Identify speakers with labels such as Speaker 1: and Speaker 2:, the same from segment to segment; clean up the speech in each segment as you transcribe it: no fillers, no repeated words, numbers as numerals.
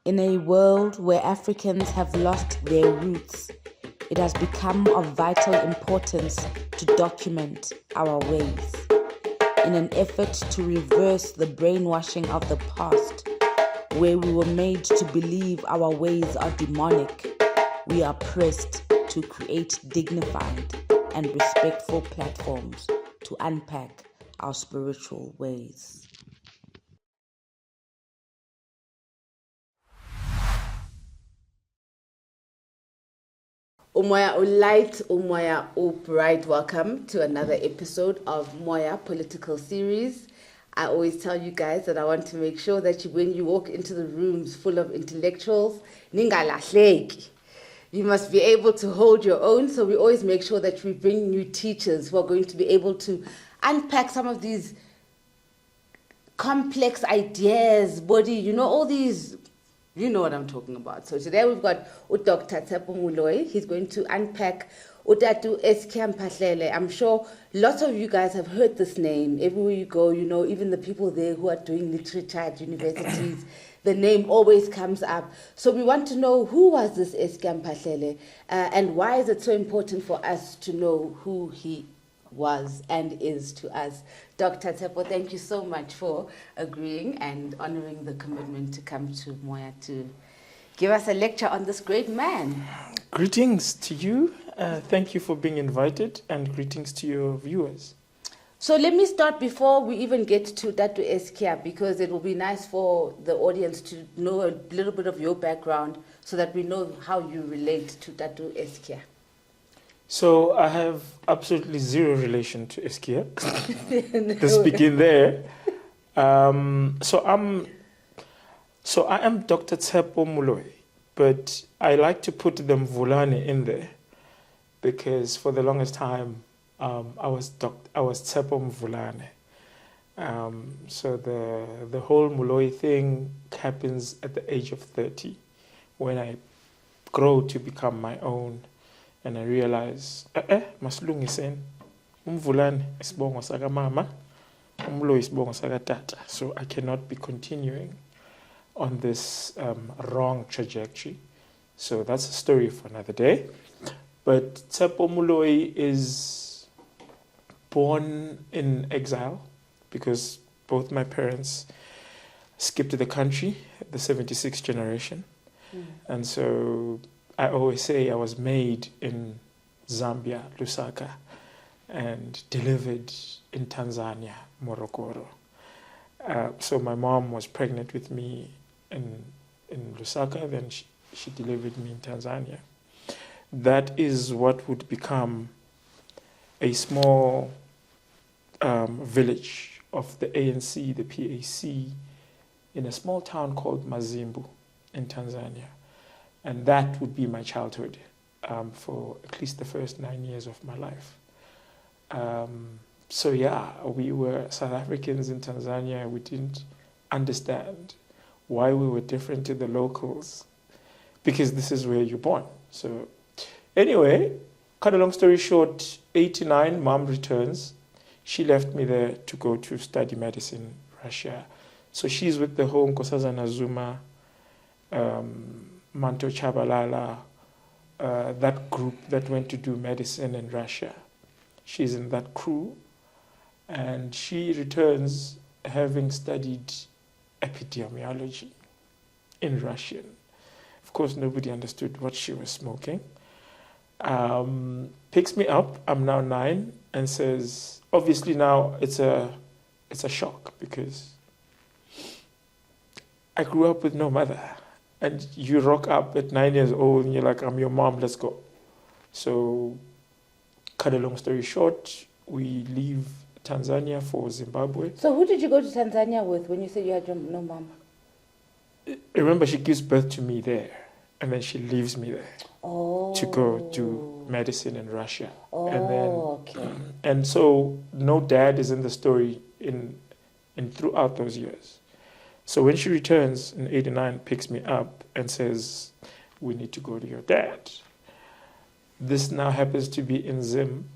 Speaker 1: In a world where Africans have lost their roots, it has become of vital importance to document our ways. In an effort to reverse the brainwashing of the past, where we were made to believe our ways are demonic, we are pressed to create dignified and respectful platforms to unpack our spiritual ways. Moya light, Moya bright. Welcome to another episode of Moya Political Series. I always tell you guys that I want to make sure that when you walk into the rooms full of intellectuals, ningalahleki. You must be able to hold your own. So we always make sure that we bring new teachers who are going to be able to unpack some of these complex ideas, all these. You know what I'm talking about. So today we've got Dr Tshepo Moloi. He's going to unpack Es'kia Mphahlele. I'm sure lots of you guys have heard this name. Everywhere you go, even the people there who are doing literature at universities, the name always comes up. So we want to know, who was this Es'kia Mphahlele, and why is it so important for us to know who he was and is to us. Dr. Tshepo, thank you so much for agreeing and honoring the commitment to come to Moya to give us a lecture on this great man.
Speaker 2: Greetings to you. Thank you for being invited, and greetings to your viewers.
Speaker 1: So let me start before we even get to Dr. Es'kia, because it will be nice for the audience to know a little bit of your background so that we know how you relate to Dr. Es'kia.
Speaker 2: So I have absolutely zero relation to Es'kia. Let's begin there. So I am Dr. Tshepo Moloi, but I like to put the Mvulane in there because for the longest time I was Tshepo Mvulane. So the whole Moloi thing happens at the age of 30 when I grow to become my own. And I realized, maslungisen, Mvulane isibongo saka mama, Moloi isibongo saka tata. So I cannot be continuing on this wrong trajectory. So that's a story for another day. But Tshepo Moloi is born in exile because both my parents skipped the country, the 76th generation. And so I always say I was made in Zambia, Lusaka, and delivered in Tanzania, Morogoro. So my mom was pregnant with me in Lusaka, then she delivered me in Tanzania. That is what would become a small village of the ANC, the PAC, in a small town called Mazimbu in Tanzania. And that would be my childhood for at least the first 9 years of my life. So yeah, we were South Africans in Tanzania. We didn't understand why we were different to the locals because this is where you're born. So anyway, cut a long story short, 89, mom returns. She left me there to go to study medicine in Russia. So she's with the whole Nkosazana Zuma, Manto Chabalala, that group that went to do medicine in Russia. She's in that crew, and she returns having studied epidemiology in Russian. Of course, nobody understood what she was smoking. Picks me up, I'm now 9, and says, obviously now it's a shock because I grew up with no mother. And you rock up at 9 years old and you're like, I'm your mom, let's go. So, cut a long story short, we leave Tanzania for Zimbabwe.
Speaker 1: So who did you go to Tanzania with when you said you had no mom?
Speaker 2: Remember, she gives birth to me there, and then she leaves me there to go do medicine in Russia.
Speaker 1: Okay.
Speaker 2: And so no dad is in the story in throughout those years. So when she returns in 89, picks me up and says, we need to go to your dad. This now happens to be in Zim,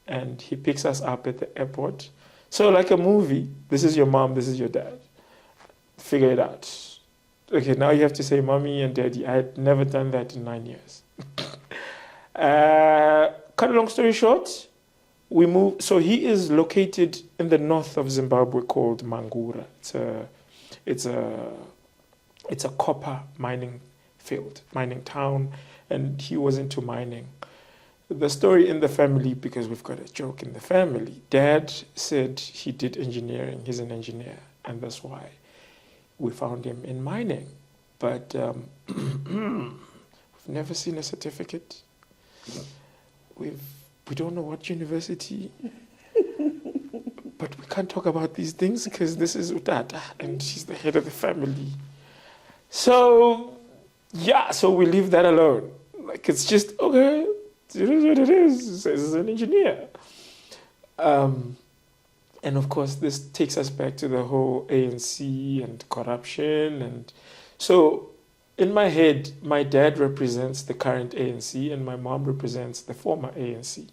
Speaker 2: and he picks us up at the airport. So like a movie, this is your mom, this is your dad. Figure it out. Okay, now you have to say mommy and daddy. I had never done that in 9 years. Cut a long story short, we moved. So he is located in the north of Zimbabwe called Mangura. It's a copper mining field, mining town, and he was into mining. The story in the family, because we've got a joke in the family, Dad said he did engineering. He's an engineer, and that's why we found him in mining. But we've never seen a certificate. We don't know what university, but we can't talk about these things because this is Utata and she's the head of the family. So, yeah, so we leave that alone. Like, it's just, okay, it is what it is. He's an engineer. And of course, this takes us back to the whole ANC and corruption. And so, in my head, my dad represents the current ANC and my mom represents the former ANC.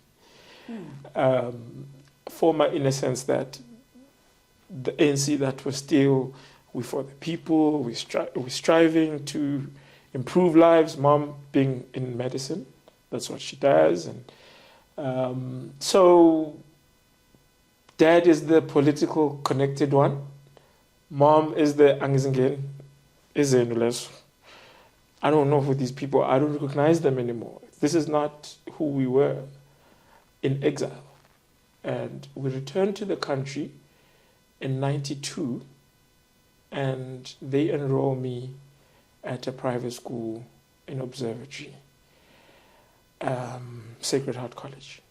Speaker 2: Former in a sense that the ANC that was still, we for the people, we're striving to improve lives, mom being in medicine, that's what she does. And so dad is the political connected one, mom is the angizingen, is I don't know who these people are. I don't recognize them anymore. This is not who we were in exile. And we returned to the country in 92, and they enroll me at a private school in Observatory, Sacred Heart College.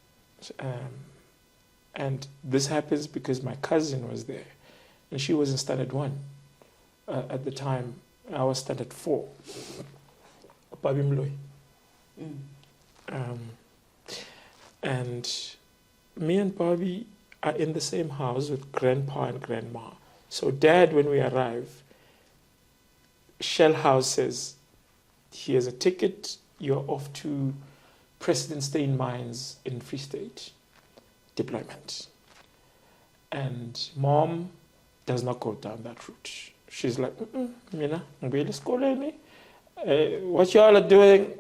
Speaker 2: And this happens because my cousin was there, and she was in standard 1 at the time. I was standard 4. Babi Moloi. And me and Bobby are in the same house with grandpa and grandma. So dad, when we arrive, Shell House says, here's a ticket, you're off to President Steyn Mines in Free State, deployment. And mom does not go down that route. She's like, mina, ngibuyele esikoleni. What y'all are doing?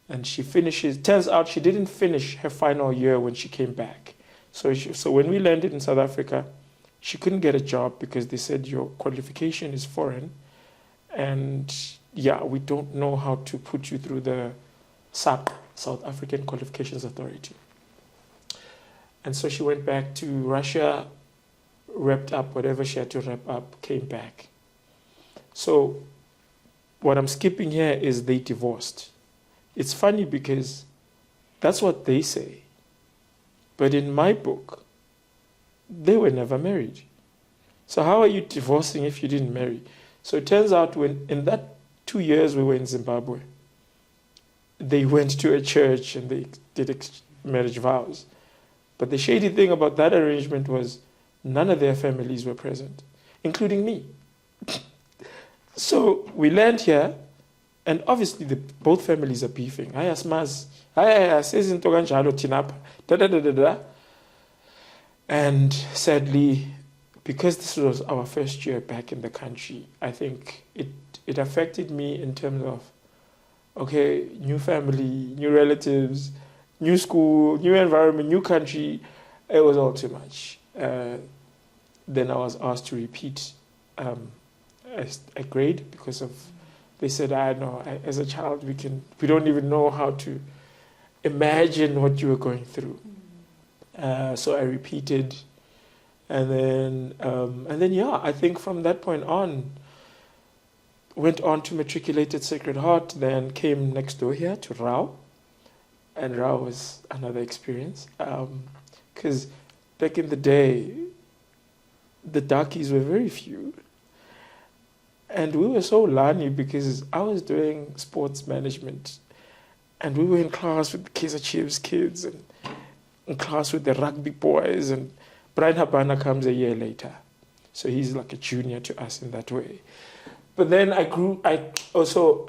Speaker 2: And she finishes. Turns out she didn't finish her final year when she came back. So when we landed in South Africa, she couldn't get a job because they said your qualification is foreign, and yeah, we don't know how to put you through the SAP, South African Qualifications Authority. And so she went back to Russia, wrapped up whatever she had to wrap up, came back. So what I'm skipping here is they divorced. It's funny because that's what they say. But in my book, they were never married. So how are you divorcing if you didn't marry? So it turns out when in that 2 years we were in Zimbabwe, they went to a church and they did marriage vows. But the shady thing about that arrangement was none of their families were present, including me. So we land here, and obviously both families are beefing. And sadly, because this was our first year back in the country, I think it affected me in terms of, okay, new family, new relatives, new school, new environment, new country. It was all too much. Then I was asked to repeat a grade because of, they said, I know, as a child, we don't even know how to imagine what you were going through. So I repeated, and then yeah, I think from that point on, went on to matriculate at Sacred Heart, then came next door here to Rao, and Rao was another experience, because back in the day, the darkies were very few. And we were so lani because I was doing sports management and we were in class with the Kaizer Chiefs kids and in class with the rugby boys, and Brian Habana comes a year later. So he's like a junior to us in that way. But then I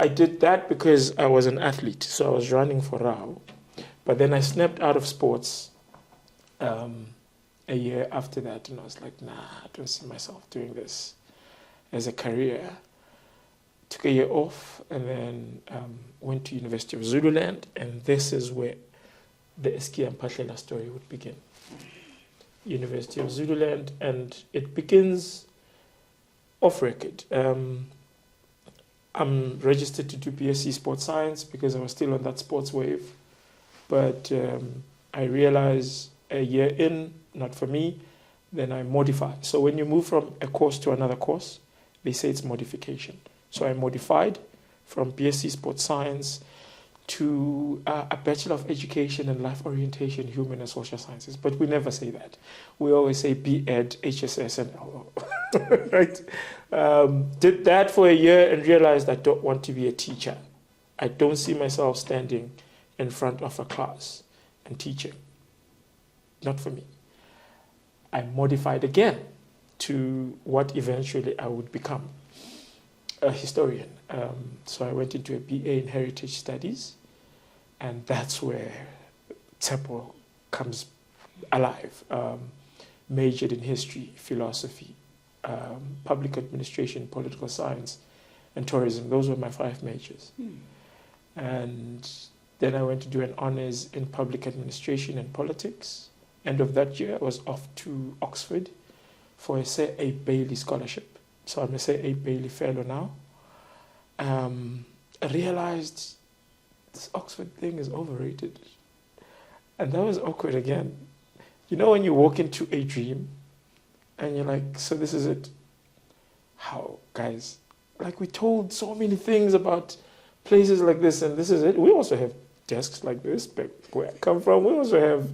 Speaker 2: did that because I was an athlete. So I was running for Rao. But then I snapped out of sports a year after that, and I was like, nah, I don't see myself doing this. as a career. Took a year off and then went to University of Zululand, and this is where the Es'kia Mphahlele story would begin. University of Zululand, and it begins off record. I'm registered to do BSc Sports Science because I was still on that sports wave, but I realized a year in, not for me, then I modify. So when you move from a course to another course, they say it's modification. So I modified from BSc Sports Science to a Bachelor of Education and Life Orientation, Human and Social Sciences. But we never say that. We always say B.Ed, HSS, and LO. Right? Did that for a year and realized I don't want to be a teacher. I don't see myself standing in front of a class and teaching. Not for me. I modified again to what eventually I would become, a historian. So I went into a BA in Heritage Studies, and that's where Tshepo comes alive. Majored in history, philosophy, public administration, political science, and tourism. Those were my 5 majors. And then I went to do an honors in public administration and politics. End of that year, I was off to Oxford for a Sir A. Bailey scholarship. So I'm a Sir A. Bailey fellow now. I realized this Oxford thing is overrated. And that was awkward again. You know when you walk into a dream and you're like, so this is it? How, guys? Like, we told so many things about places like this, and this is it. We also have desks like this, but where I come from, we also have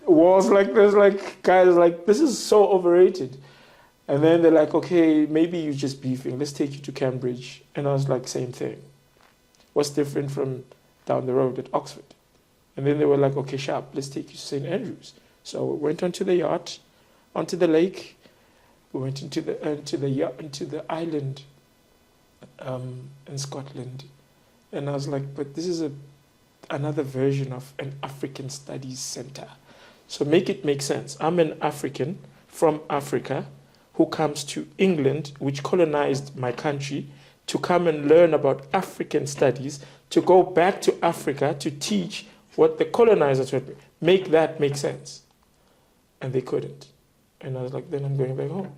Speaker 2: walls like this. Like, guys, like, this is so overrated. And then they're like, okay, maybe you're just beefing. Let's take you to Cambridge. And I was like, same thing. What's different from down the road at Oxford? And then they were like, okay, sharp, let's take you to St. Andrews. So we went onto the yacht, onto the lake. We went into the island in Scotland. And I was like, but this is another version of an African studies center. So make it make sense. I'm an African from Africa who comes to England, which colonized my country, to come and learn about African studies, to go back to Africa to teach what the colonizers would make that make sense. And they couldn't. And I was like, then I'm going back home.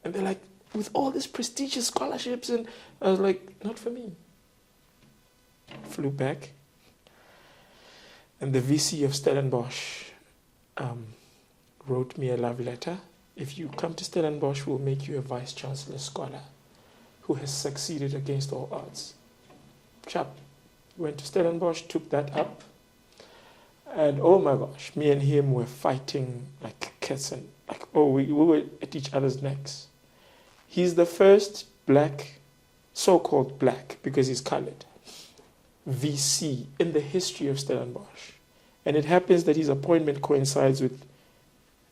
Speaker 2: And they're like, with all these prestigious scholarships, and I was like, not for me. Flew back. And the VC of Stellenbosch wrote me a love letter. If you come to Stellenbosch, we'll make you a vice-chancellor scholar who has succeeded against all odds. Chap went to Stellenbosch, took that up, and oh my gosh, me and him were fighting like cats and like, we were at each other's necks. He's the first black, so-called black, because he's colored, VC in the history of Stellenbosch. And it happens that his appointment coincides with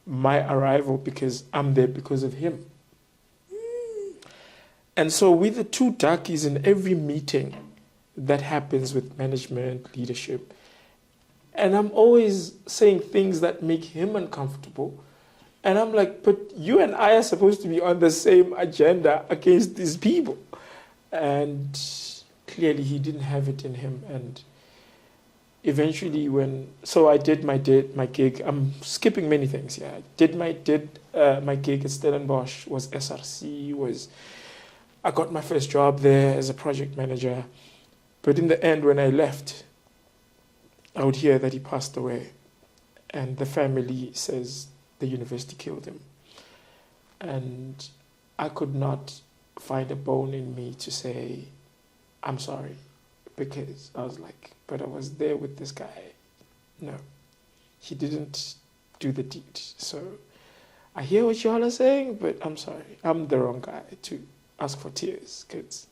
Speaker 2: my arrival because I'm there because of him. And so we're the two darkies in every meeting that happens with management, leadership. And I'm always saying things that make him uncomfortable. And I'm like, but you and I are supposed to be on the same agenda against these people. And clearly he didn't have it in him. And eventually I did my gig. I'm skipping many things. Yeah, my gig at Stellenbosch was SRC. I got my first job there as a project manager. But in the end, when I left, I would hear that he passed away. And the family says the university killed him. And I could not find a bone in me to say, I'm sorry. Because I was like, but I was there with this guy. No, he didn't do the deed. So I hear what y'all are saying, but I'm sorry. I'm the wrong guy to ask for tears. Because,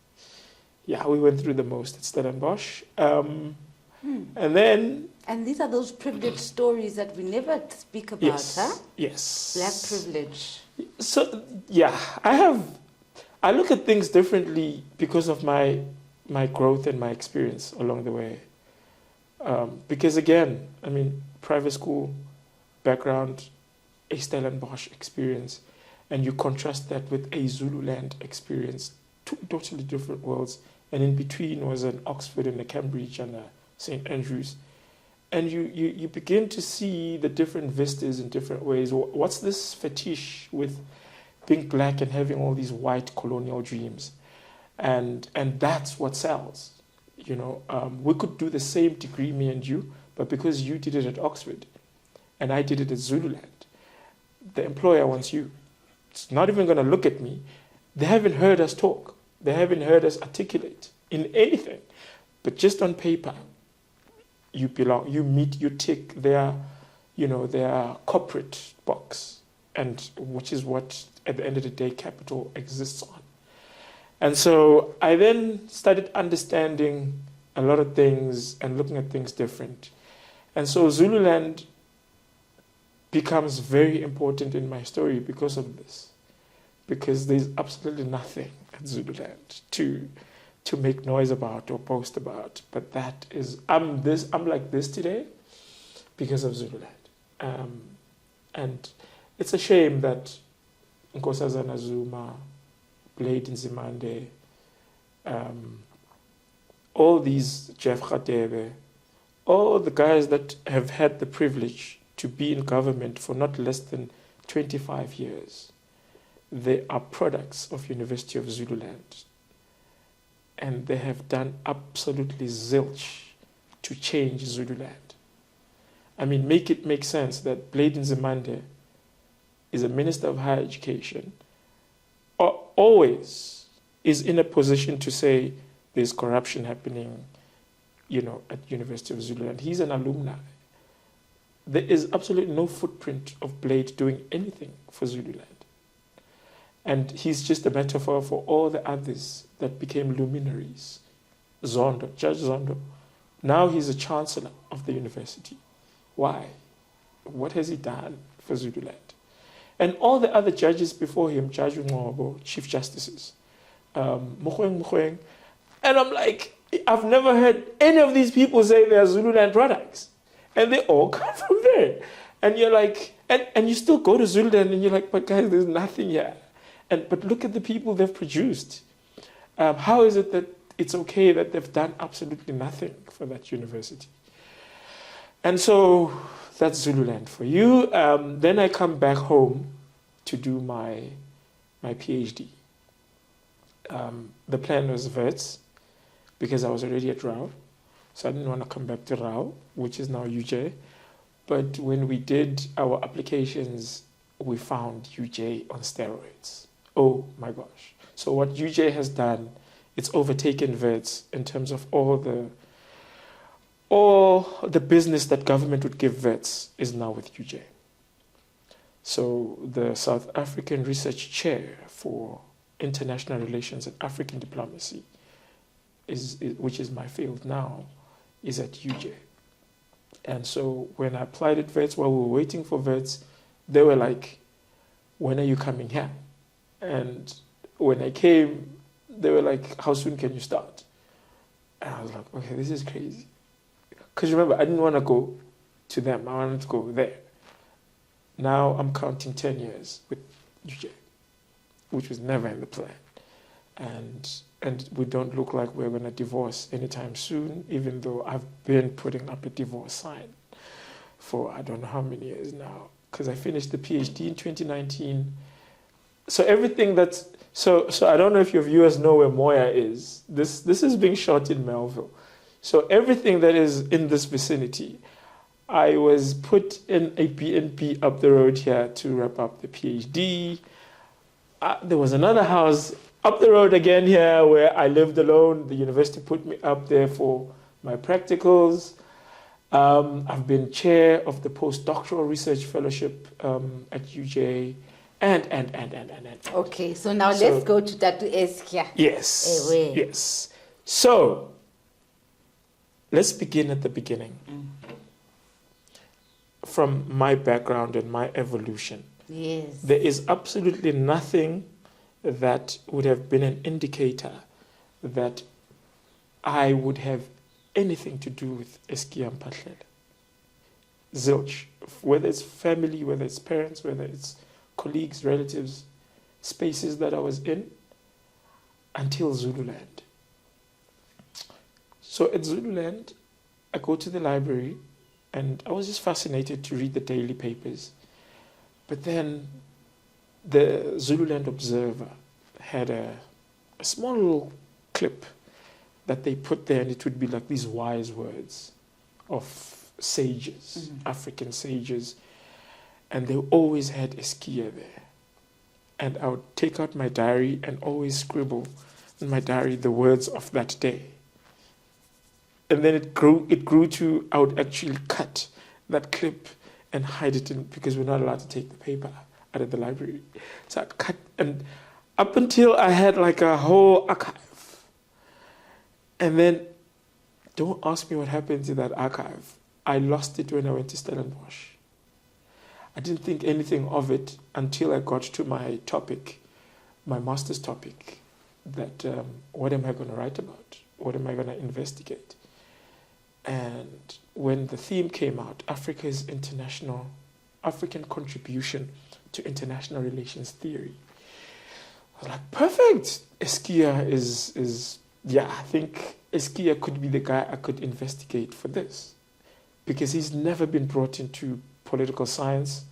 Speaker 2: yeah, we went through the most at Stellenbosch. And then...
Speaker 1: And these are those privileged stories that we never speak about,
Speaker 2: yes,
Speaker 1: huh?
Speaker 2: Yes.
Speaker 1: Black privilege.
Speaker 2: So, yeah, I look at things differently because of my growth and my experience along the way. Because again, private school background, a Stellenbosch experience, and you contrast that with a Zululand experience, two totally different worlds, and in between was an Oxford and a Cambridge and a St. Andrews. And you begin to see the different vistas in different ways. What's this fetish with being black and having all these white colonial dreams? And that's what sells. We could do the same degree, me and you, but because you did it at Oxford and I did it at Zululand, the employer wants you. It's not even going to look at me. They haven't heard us talk. They haven't heard us articulate in anything. But just on paper, you belong, you tick their corporate box, and which is what, at the end of the day, capital exists on. And so I then started understanding a lot of things and looking at things different. And so Zululand becomes very important in my story because of this. Because there's absolutely nothing at Zululand to make noise about or boast about. But that is, I'm like this today because of Zululand. And it's a shame that Nkosazana Zuma, Blade Nzimande, all these Jeff Radebe, all the guys that have had the privilege to be in government for not less than 25 years, they are products of University of Zululand. And they have done absolutely zilch to change Zululand. I mean, make it make sense that Blade Nzimande is a Minister of Higher Education, always is in a position to say there's corruption happening, at University of Zululand. He's an alumni. There is absolutely no footprint of Blade doing anything for Zululand. And he's just a metaphor for all the others that became luminaries. Zondo, Judge Zondo. Now he's a chancellor of the university. Why? What has he done for Zululand? And all the other judges before him, Judge Ngobo, chief justices, Mogoeng. And I'm like, I've never heard any of these people say they are Zululand products. And they all come from there. And you're like, and you still go to Zululand and you're like, but guys, there's nothing here. But look at the people they've produced. How is it that it's okay that they've done absolutely nothing for that university? And so that's Zululand for you. Then I come back home to do my PhD. The plan was Wits, because I was already at Rao. So I didn't want to come back to Rao, which is now UJ. But when we did our applications, we found UJ on steroids. Oh my gosh. So what UJ has done, it's overtaken Wits in terms of all the business that government would give Wits is now with UJ. So the South African Research Chair for International Relations and African Diplomacy, which is my field now, is at UJ. And so when I applied at Wits, while we were waiting for Wits, they were like, when are you coming here? And when I came, they were like, how soon can you start? And I was like, okay, this is crazy. Because remember, I didn't want to go to them. I wanted to go there. Now I'm counting 10 years with UJ, which was never in the plan. And we don't look like we're going to divorce anytime soon, even though I've been putting up a divorce sign for I don't know how many years now, because I finished the PhD in 2019. So everything that's, so I don't know if your viewers know where Moya is. This is being shot in Melville. So everything that is in this vicinity, I was put in a BNP up the road here to wrap up the PhD. There was another house up the road again here where I lived alone. The university put me up there for my practicals. I've been chair of the postdoctoral research fellowship at UJ, and.
Speaker 1: Okay, so now let's go to that to Es'kia.
Speaker 2: Yes, yes. So let's begin at the beginning. From my background and my evolution.
Speaker 1: Yes.
Speaker 2: There is absolutely nothing that would have been an indicator that I would have anything to do with Es'kia Mphahlele. Zilch. Whether it's family, whether it's parents, whether it's colleagues, relatives, spaces that I was in until Zululand. So at Zululand, I go to the library and I was just fascinated to read the daily papers. But then the Zululand Observer had a small little clip that they put there, and it would be like these wise words of sages, African sages. And they always had Es'kia there. And I would take out my diary and always scribble in my diary the words of that day. And then it grew to, I would actually cut that clip and hide it in, because we're not allowed to take the paper out of the library. So I'd cut, and up until I had like a whole archive. And then, don't ask me what happened to that archive. I lost it when I went to Stellenbosch. I didn't think anything of it until I got to my topic, my master's topic, that what am I going to write about? What am I going to investigate? And when the theme came out, African contribution to international relations theory, I was like, perfect. Es'kia is I think Es'kia could be the guy I could investigate for this, because he's never been brought into political science,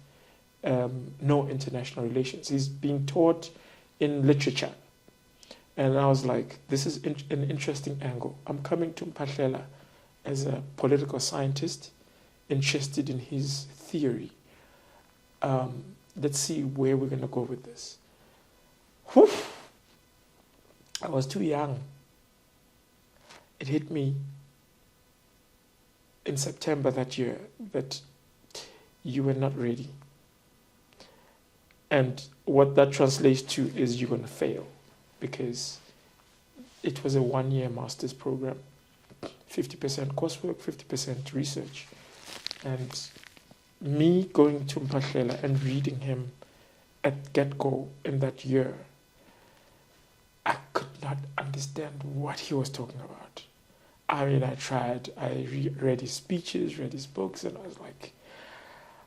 Speaker 2: no international relations. He's being taught in literature. And I was like, this is an interesting angle. I'm coming to Mphahlele as a political scientist interested in his theory. Let's see where we're going to go with this. Whew. I was too young. It hit me in September that year that you were not ready. And what that translates to is you're going to fail, because it was a 1-year master's program, 50% coursework, 50% research. And me going to Mphahlele and reading him at get-go in that year, I could not understand what he was talking about. I mean, I tried, I read his speeches, read his books, and I was like,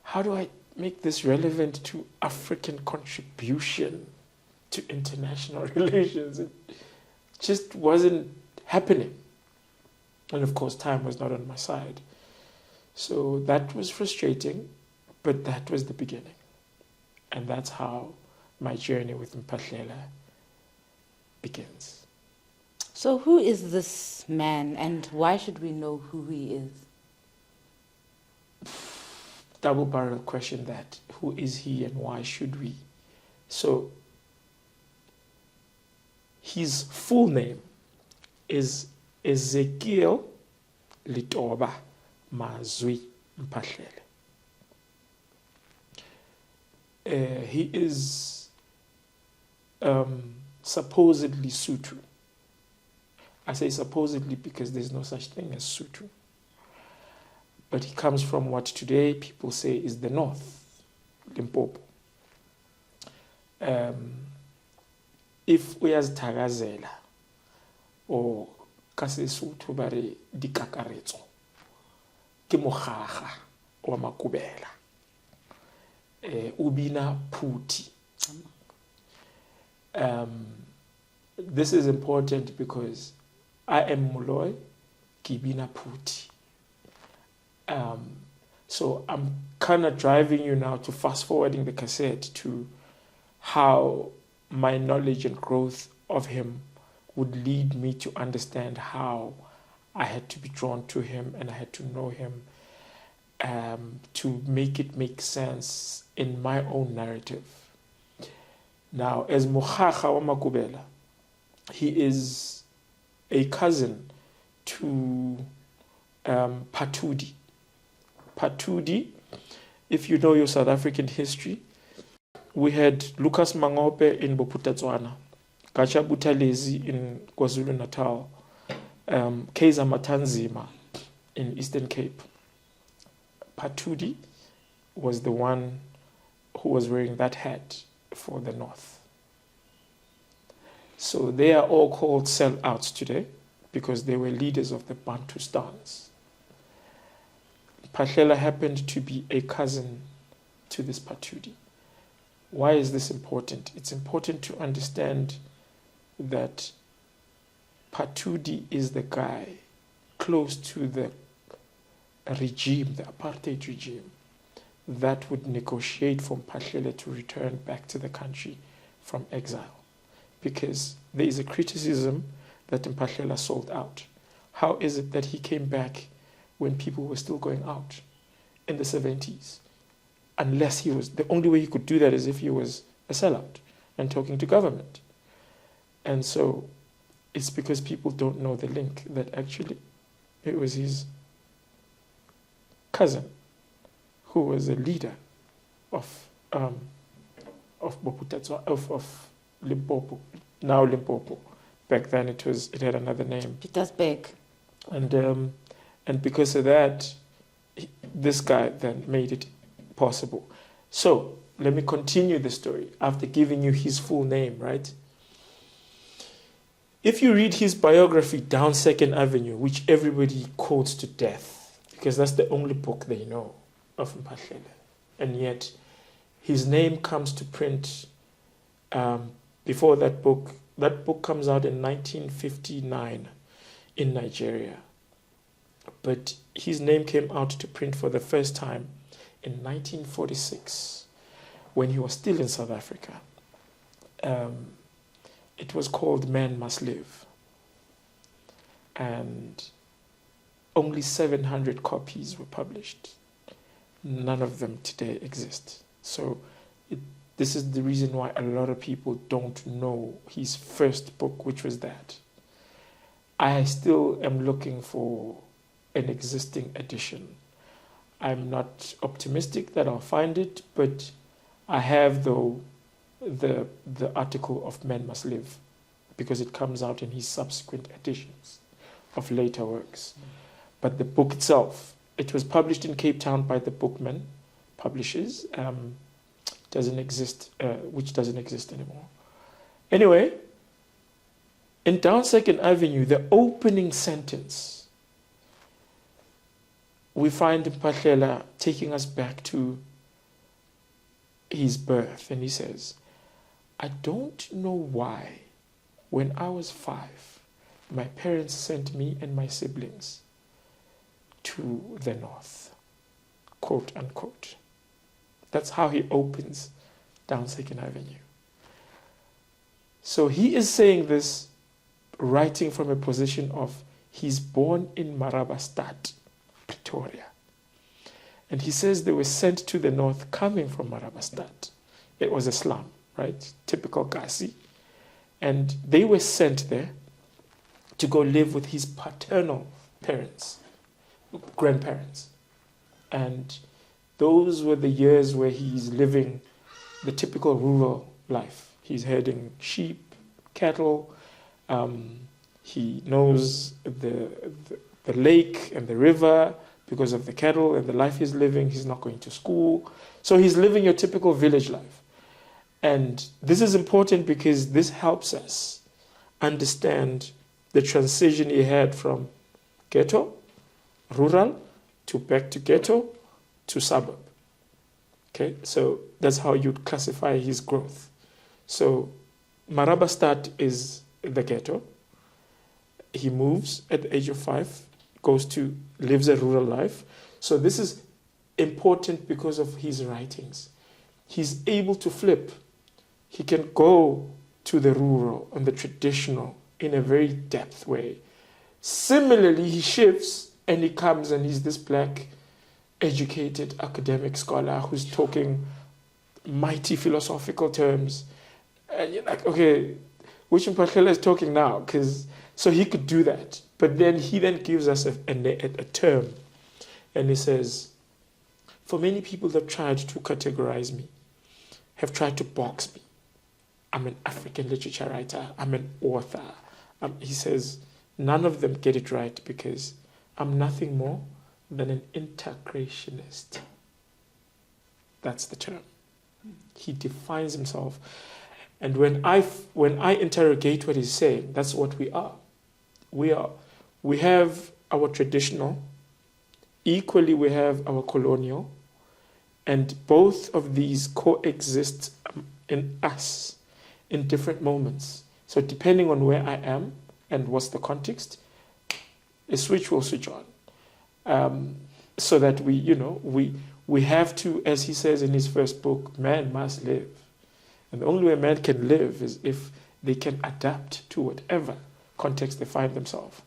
Speaker 2: how do I make this relevant to African contribution to international relations? It just wasn't happening. And of course, time was not on my side. So that was frustrating, but that was the beginning. And that's how my journey with Mphahlele begins.
Speaker 1: So who is this man, and why should we know who he is?
Speaker 2: Double-barrel question that. Who is he and why should we? So his full name is Ezekiel Litoba Mazwi Mphahlele. He is supposedly Sotho. I say supposedly because there's no such thing as Sotho. But he comes from what today people say is the North, Limpopo. If uyazithakazela or ka Sesotho ba re dikakaretso ke mogagga wa Makubela, ubina phuti. This is important because I am Moloi, Kibina Puti. So I'm kind of driving you now to fast forwarding the cassette to how my knowledge and growth of him would lead me to understand how I had to be drawn to him and I had to know him to make it make sense in my own narrative. Now, as Mogagga wa Makubela, he is a cousin to Patudi. Patudi, if you know your South African history, we had Lucas Mangope in Bophuthatswana, Gacha Buthelezi in KwaZulu-Natal, Kaiser Matanzima in Eastern Cape. Patudi was the one who was wearing that hat for the North. So they are all called sellouts today because they were leaders of the Bantustans. Mphahlele happened to be a cousin to this Patudi. Why is this important? It's important to understand that Patuti is the guy close to the regime, the apartheid regime, that would negotiate for Mphahlele to return back to the country from exile. Because there is a criticism that Mphahlele sold out. How is it that he came back when people were still going out in the 70s? Unless he was, the only way he could do that is if he was a sellout and talking to government. And so it's because people don't know the link that actually it was his cousin who was a leader of Limpopo, now Limpopo. Back then it had another name.
Speaker 1: Pietersburg.
Speaker 2: And because of that, this guy then made it possible. So let me continue the story after giving you his full name, right? If you read his biography, Down Second Avenue, which everybody quotes to death, because that's the only book they know of Mphahlele, and yet his name comes to print before that book. That book comes out in 1959 in Nigeria. But his name came out to print for the first time in 1946, when he was still in South Africa. It was called Man Must Live. And only 700 copies were published. None of them today exist. So this is the reason why a lot of people don't know his first book, which was that. I still am looking for an existing edition. I'm not optimistic that I'll find it, but I have, though, the article of Men Must Live, because it comes out in his subsequent editions of later works. But the book itself, it was published in Cape Town by the Bookman Publishers, doesn't exist, which doesn't exist anymore. Anyway, in Down Second Avenue, the opening sentence, we find Mphahlele taking us back to his birth, and he says, I don't know why, when I was 5, my parents sent me and my siblings to the north, quote unquote. That's how he opens Down Second Avenue. So he is saying this, writing from a position of he's born in Marabastad, Pretoria. And he says they were sent to the north coming from Marabastad. It was a slum, right? Typical Kasi. And they were sent there to go live with his paternal parents, grandparents. And those were the years where he's living the typical rural life. He's herding sheep, cattle. He knows the lake and the river because of the cattle and the life he's living. He's not going to school. So he's living your typical village life. And this is important because this helps us understand the transition he had from ghetto, rural, to back to ghetto, to suburb. Okay, so that's how you'd classify his growth. So Marabastad is the ghetto. He moves at the age of 5, lives a rural life. So this is important because of his writings. He's able to flip. He can go to the rural and the traditional in a very depth way. Similarly, he shifts and he comes and he's this black, educated academic scholar who's talking mighty philosophical terms. And you're like, okay, which Mphahlele is talking now? So he could do that. But then he gives us a term. And he says, for many people that have tried to categorize me, have tried to box me. I'm an African literature writer. I'm an author. He says, none of them get it right because I'm nothing more than an integrationist. That's the term. He defines himself. And when I interrogate what he's saying, that's what we are. We have our traditional, equally we have our colonial, And both of these coexist in us in different moments. So depending on where I am and what's the context, a switch will switch on. So that we have to, as he says in his first book, man must live. And the only way man can live is if they can adapt to whatever context they find themselves.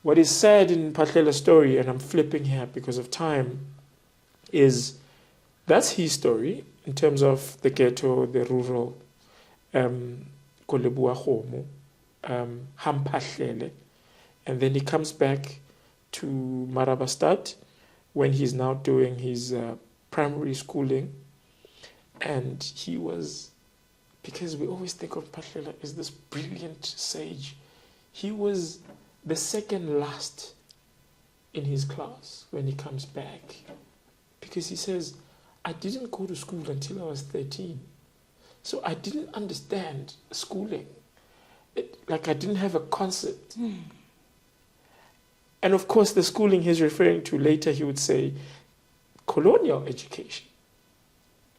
Speaker 2: What is said in Mphahlele's story, and I'm flipping here because of time, is that's his story in terms of the ghetto, the rural, Mphahlele, and then he comes back to Marabastad when he's now doing his primary schooling. And he was, because we always think of Mphahlele as this brilliant sage, he was the second last in his class when he comes back. Because he says, I didn't go to school until I was 13. So I didn't understand schooling. I didn't have a concept. And of course, the schooling he's referring to later, he would say, colonial education.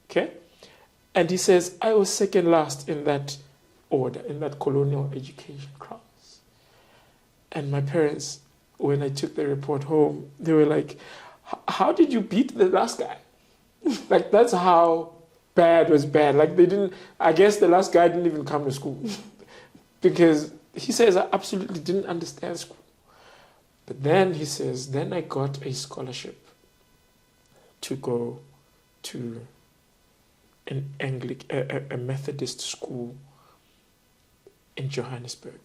Speaker 2: Okay? And he says, I was second last in that order, in that colonial education class. And my parents, when I took the report home, they were like, how did you beat the last guy? That's how bad was bad. I guess the last guy didn't even come to school. Because he says, I absolutely didn't understand school. But then he says, then I got a scholarship to go to a Methodist school in Johannesburg.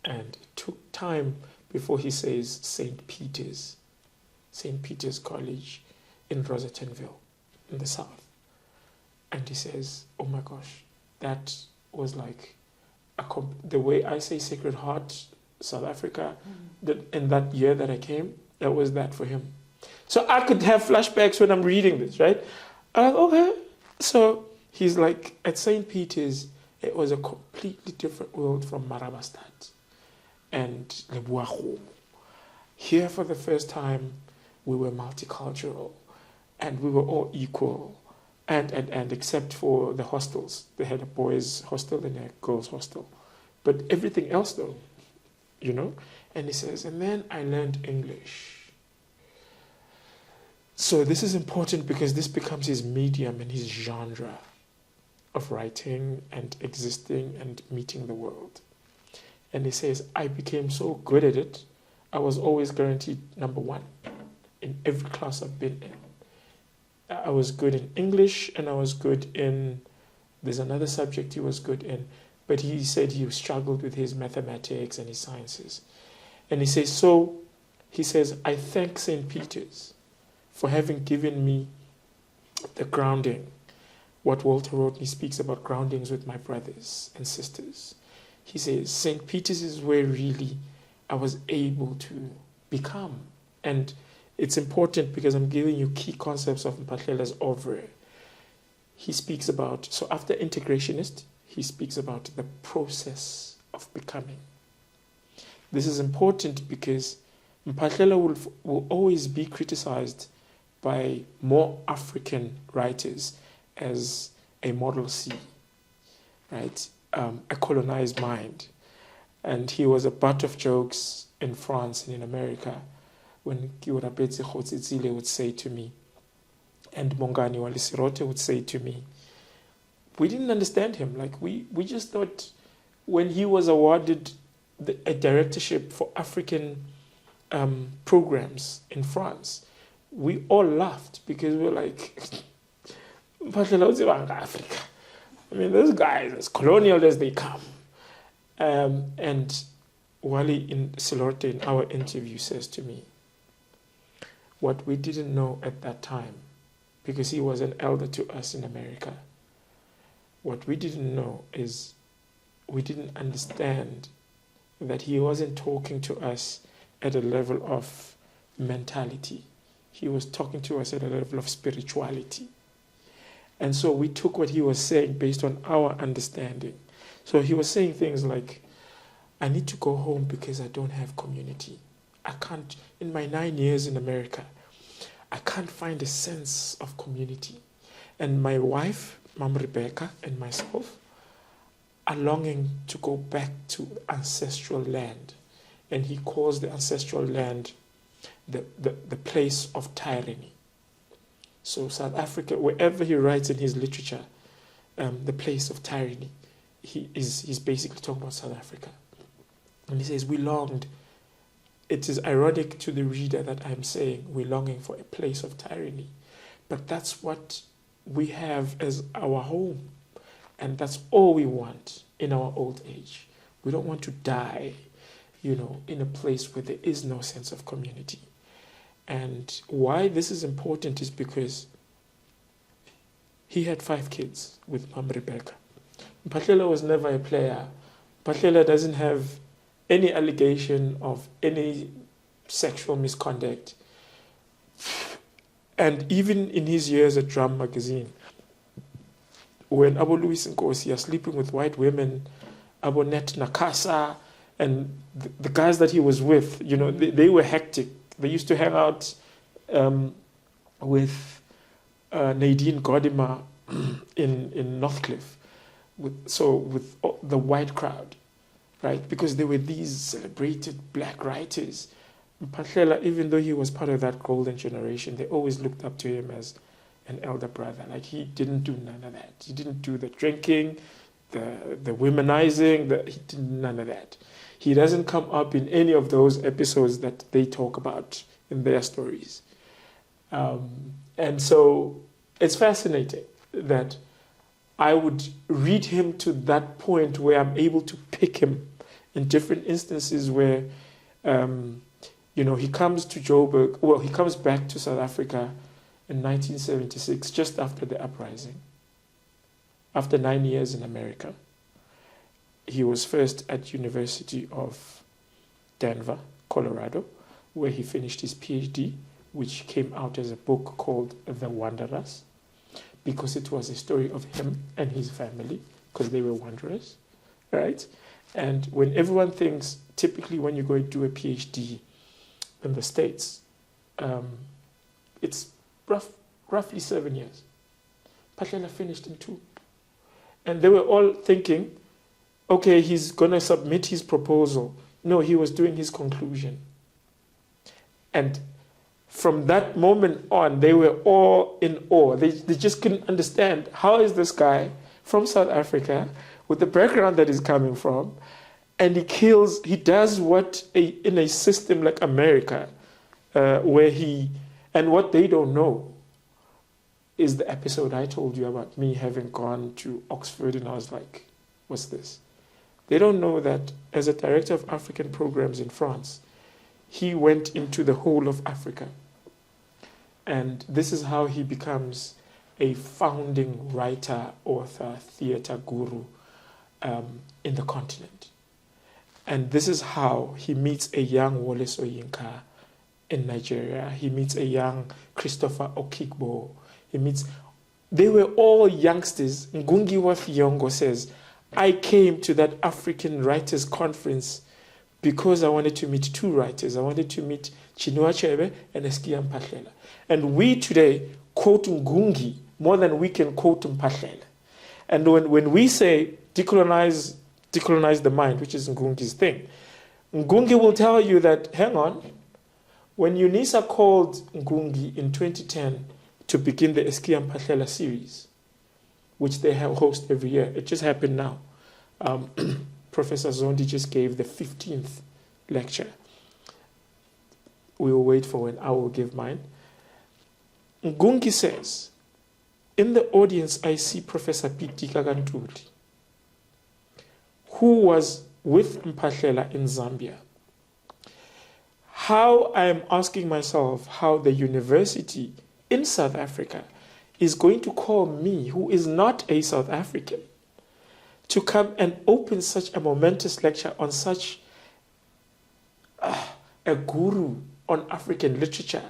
Speaker 2: And it took time before he says St. Peter's College in Rosettenville in the south. And he says, oh my gosh, that was like the way I say Sacred Heart, South Africa, in that year that I came, that was that for him. So I could have flashbacks when I'm reading this, right? I'm like, okay. So he's like, at St. Peter's, it was a completely different world from Marabastad and Lebuago. Here for the first time, we were multicultural and we were all equal. And except for the hostels. They had a boys' hostel and a girls' hostel. But everything else though, And he says, and then I learned English. So this is important because this becomes his medium and his genre of writing and existing and meeting the world. And he says, I became so good at it, I was always guaranteed number one in every class I've been in. I was good in English and I was good in, there's another subject he was good in, but he said he struggled with his mathematics and his sciences. And he says, I thank St. Peter's for having given me the grounding. What Walter Rodney speaks about groundings with my brothers and sisters. He says, St. Peter's is where really I was able to become. And it's important because I'm giving you key concepts of Mphahlele's oeuvre. He speaks about, so after Integrationist, he speaks about the process of becoming. This is important because Mphahlele will always be criticized by more African writers as a Model C, right? A colonized mind. And he was a butt of jokes in France and in America when Kiorapetse Khotsitsile would say to me, and Mongani Walisirote would say to me, we didn't understand him. We just thought when he was awarded a directorship for African programs in France, we all laughed because we were like, Africa. I mean, those guys, as colonial as they come. And Wally in Silorte in our interview says to me, what we didn't know at that time, because he was an elder to us in America, what we didn't know is we didn't understand that he wasn't talking to us at a level of mentality. He was talking to us at a level of spirituality. And so we took what he was saying based on our understanding. So he was saying things like, I need to go home because I don't have community. I can't, in my 9 years in America, I can't find a sense of community. And my wife, Mom Rebecca, and myself are longing to go back to ancestral land. And he calls the ancestral land the place of tyranny. So South Africa, wherever he writes in his literature, the place of tyranny, he's basically talking about South Africa. And he says, we longed. It is ironic to the reader that I'm saying we're longing for a place of tyranny. But that's what we have as our home. And that's all we want in our old age. We don't want to die, in a place where there is no sense of community. And why this is important is because he had 5 kids with Mom Rebecca. Mphahlele was never a player. Mphahlele doesn't have any allegation of any sexual misconduct. And even in his years at Drum magazine, when Abo Louis Nkosi are sleeping with white women, Abo Net Nakasa, and the guys that he was with, they were hectic. They used to hang out with Nadine Godimer in Northcliffe, with the white crowd, right? Because they were these celebrated black writers. Mphahlele, even though he was part of that golden generation, they always looked up to him as an elder brother. Like, he didn't do none of that. He didn't do the drinking, the womenizing, he did none of that. He doesn't come up in any of those episodes that they talk about in their stories. And so it's fascinating that I would read him to that point where I'm able to pick him in different instances where, he comes to Joburg. Well, he comes back to South Africa in 1976, just after the uprising, after 9 years in America. He was first at University of Denver, Colorado, where he finished his PhD, which came out as a book called The Wanderers, because it was a story of him and his family, because they were wanderers, right? And when everyone thinks, typically when you go and do a PhD in the States, it's roughly 7 years. Mphahlele finished in 2. And they were all thinking, okay, he's going to submit his proposal. No, he was doing his conclusion. And from that moment on, they were all in awe. They just couldn't understand, how is this guy from South Africa, with the background that he's coming from, and he does what in a system like America, and what they don't know is the episode I told you about me having gone to Oxford, and I was like, what's this? They don't know that as a director of African programs in France, he went into the whole of Africa. And this is how he becomes a founding writer, author, theater guru in the continent. And this is how he meets a young Wole Soyinka in Nigeria. He meets a young Christopher Okigbo. They were all youngsters. Ngungiwa Fiongo says, I came to that African Writers Conference because I wanted to meet 2 writers. I wanted to meet Chinua Achebe and Es'kia Mphahlele. And we today quote Ngungi more than we can quote Mphahlele. And when we say decolonize the mind, which is Ngungi's thing, Ngungi will tell you that, hang on, when UNISA called Ngungi in 2010 to begin the Es'kia Mphahlele series, which they host every year. It just happened now. Professor Zondi just gave the 15th lecture. We will wait for when I will give mine. Ngungi says, in the audience, I see Professor Pitika Gantuli, who was with Mphahlele in Zambia. How I am asking myself how the university in South Africa is going to call me, who is not a South African, to come and open such a momentous lecture on such a guru on African literature,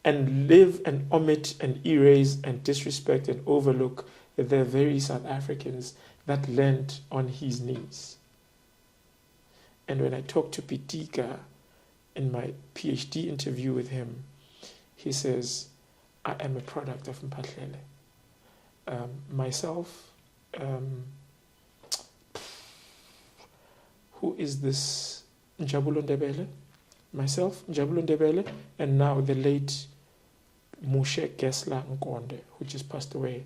Speaker 2: and live and omit and erase and disrespect and overlook the very South Africans that learned on his knees. And when I talked to Pitika in my PhD interview with him, he says, I am a product of Mphahlele. Myself, who is this Njabulo Ndebele? Myself, Njabulo Ndebele, and now the late Mushe Gesla Nkonde, who just passed away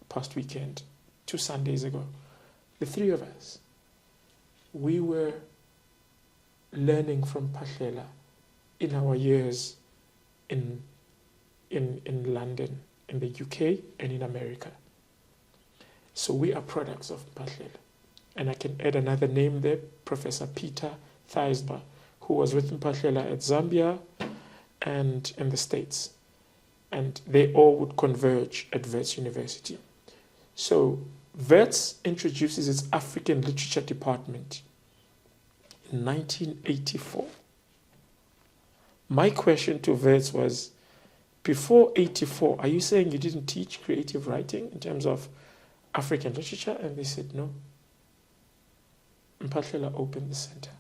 Speaker 2: past weekend, 2 Sundays ago. The three of us, we were learning from Mphahlele in our years in London, in the UK, and in America. So we are products of Mphahlele. And I can add another name there, Professor Peter Theisba, who was with Mphahlele at Zambia and in the States. And they all would converge at Wits University. So Wits introduces its African Literature Department in 1984. My question to Wits was, before 84, are you saying you didn't teach creative writing in terms of African literature? And they said no. Mphahlele opened the center.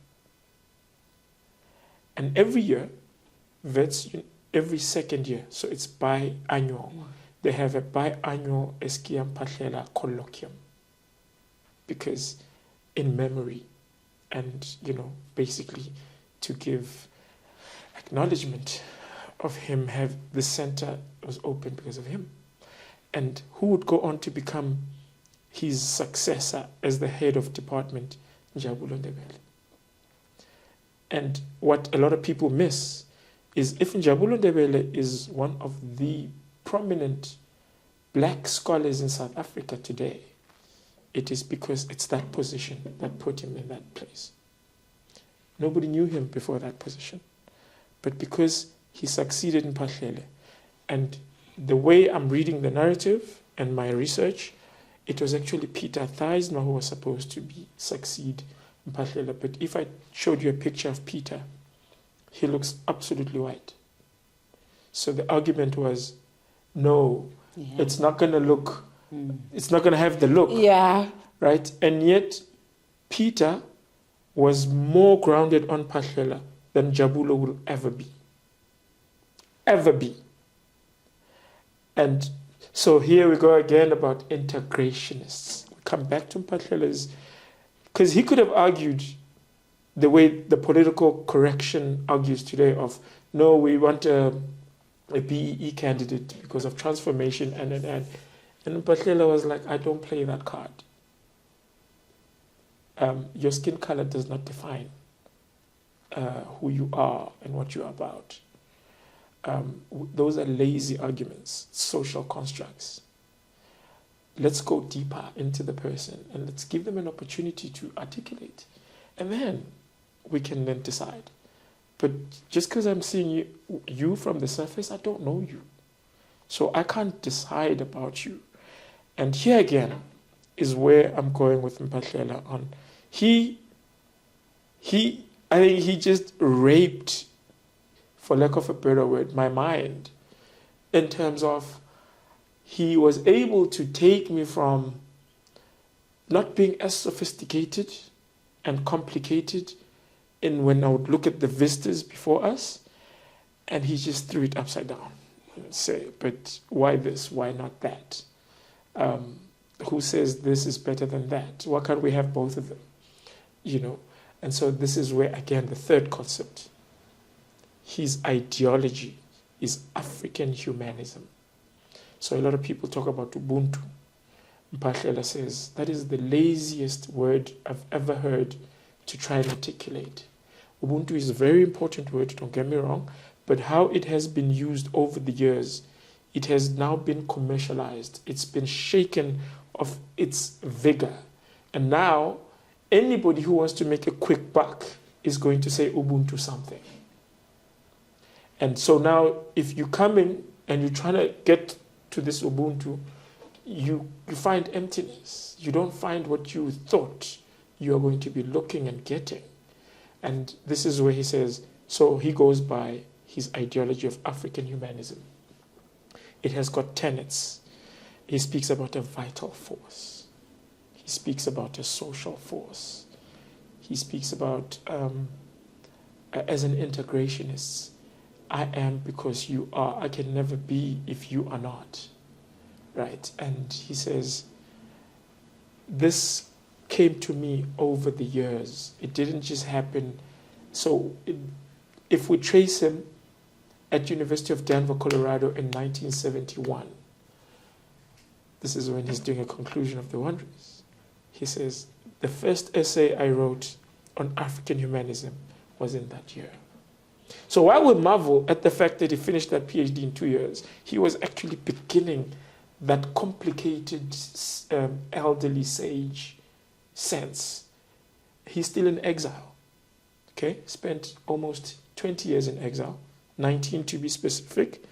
Speaker 2: And every year, Wits, every second year, so it's biannual, they have a biannual Es'kia Mphahlele colloquium. Because in memory and, basically to give acknowledgement of him, the center was open because of him. And who would go on to become his successor as the head of department? Njabulo Ndebele. And what a lot of people miss is if Njabulo Ndebele is one of the prominent black scholars in South Africa today, it is because it's that position that put him in that place. Nobody knew him before that position. But because he succeeded in Mphahlele, and the way I'm reading the narrative and my research, it was actually Peter Theisma who was supposed to succeed Mphahlele. But if I showed you a picture of Peter, he looks absolutely white. So the argument was, no, it's not going to look, it's not going to have the look.
Speaker 1: Yeah.
Speaker 2: Right? And yet, Peter was more grounded on Mphahlele than Njabulo will ever be. Ever be. And so here we go again about integrationists. We come back to Mphahlele's, because he could have argued the way the political correction argues today of, no, we want a BEE candidate because of transformation, and Mphahlele was like, I don't play that card. Your skin color does not define who you are and what you're about. Those are lazy arguments, social constructs. Let's go deeper into the person and let's give them an opportunity to articulate. And then we can then decide. But just because I'm seeing you from the surface, I don't know you. So I can't decide about you. And here again is where I'm going with Mphahlele on. I think he just raped, for lack of a better word, my mind, in terms of he was able to take me from not being as sophisticated and complicated in when I would look at the vistas before us, and he just threw it upside down and say, but why this? Why not that? Who says this is better than that? Why can't we have both of them? And so this is where, again, the third concept, his ideology is African humanism. So a lot of people talk about Ubuntu. Mphahlele says that is the laziest word I've ever heard to try and articulate. Ubuntu is a very important word, don't get me wrong, but how it has been used over the years, it has now been commercialized. It's been shaken of its vigor. And now anybody who wants to make a quick buck is going to say Ubuntu something. And so now if you come in and you're trying to get to this Ubuntu, you find emptiness. You don't find what you thought you are going to be looking and getting. And this is where he says, so he goes by his ideology of African humanism. It has got tenets. He speaks about a vital force. He speaks about a social force. He speaks about, as an integrationist, I am because you are. I can never be if you are not. Right? And he says, this came to me over the years. It didn't just happen. So if we trace him at University of Denver, Colorado in 1971, this is when he's doing a conclusion of the Wonders. He says, the first essay I wrote on African humanism was in that year. So while we marvel at the fact that he finished that PhD in 2 years, he was actually beginning that complicated elderly sage sense. He's still in exile. Okay, spent almost 20 years in exile, 19 to be specific.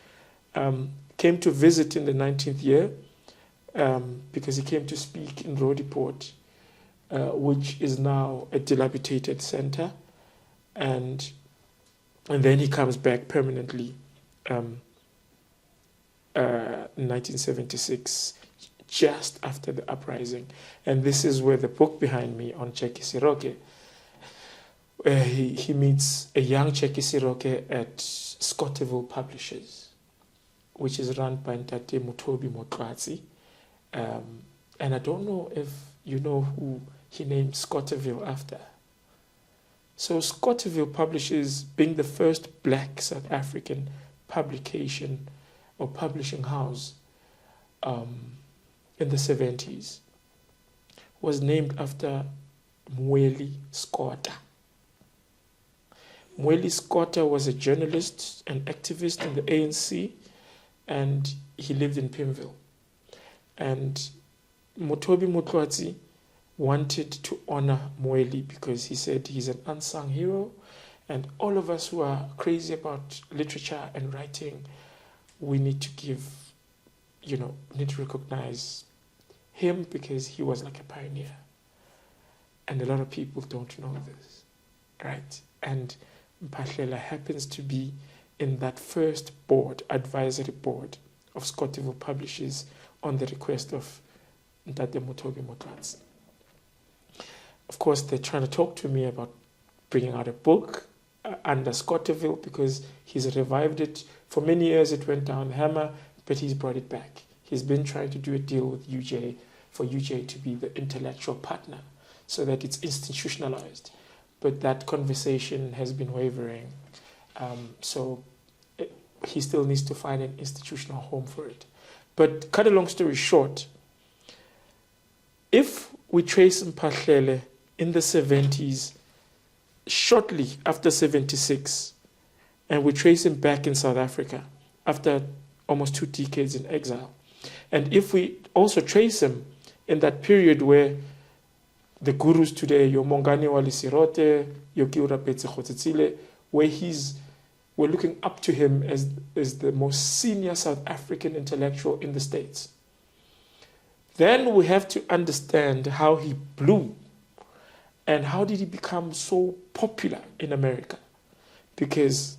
Speaker 2: Came to visit in the 19th year because he came to speak in Roodepoort, which is now a dilapidated center, and then he comes back permanently in 1976, just after the uprising. And this is where the book behind me on Tshepo Moloi, he meets a young Tshepo Moloi at Scotterville Publishers, which is run by Ntate Motobi Motlatsi. And I don't know if you know who he named Scotterville after. So Scotterville Publishers, being the first black South African publication or publishing house in the 70s, was named after Mweli Scotta. Mweli Scotta was a journalist and activist in the ANC, and he lived in Pimville. And Motobi Motlatsi wanted to honor Mweli because he said he's an unsung hero, and all of us who are crazy about literature and writing, we need to need to recognize him because he was like a pioneer. And a lot of people don't know this, right? And Mphahlele happens to be in that first advisory board of Scotterville Publishers on the request of Ntate Motobi Motlatsi. Of course, they're trying to talk to me about bringing out a book under Scotterville because he's revived it. For many years it went down the hammer, but he's brought it back. He's been trying to do a deal with UJ for UJ to be the intellectual partner so that it's institutionalized. But that conversation has been wavering. He still needs to find an institutional home for it. But cut a long story short, if we trace Mphahlele in the 70s, shortly after 76, and we trace him back in South Africa after almost 2 decades in exile, and if we also trace him in that period where the gurus today, your Mongane Wale Sirote, your Kiura Petse Kgotsitsile, where we're looking up to him as the most senior South African intellectual in the States. Then we have to understand how he blew and how did he become so popular in America. Because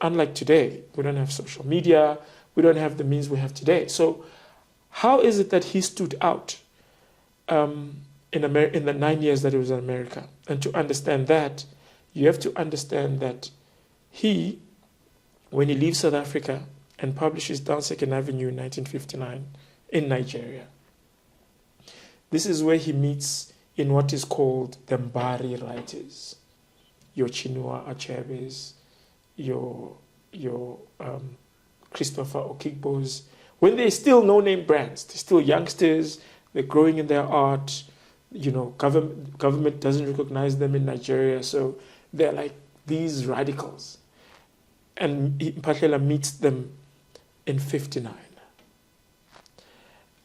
Speaker 2: unlike today, we don't have social media, we don't have the means we have today. So how is it that he stood out in the 9 years that he was in America? And to understand that, you have to understand that he, when he leaves South Africa and publishes Down 2nd Avenue in 1959 in Nigeria, this is where he meets in what is called the Mbari writers, your Chinua Achebe's, your Christopher Okigbos, when they're still no-name brands, they're still youngsters, they're growing in their art, government doesn't recognize them in Nigeria, so they're like these radicals. And Mphahlele meets them in 59.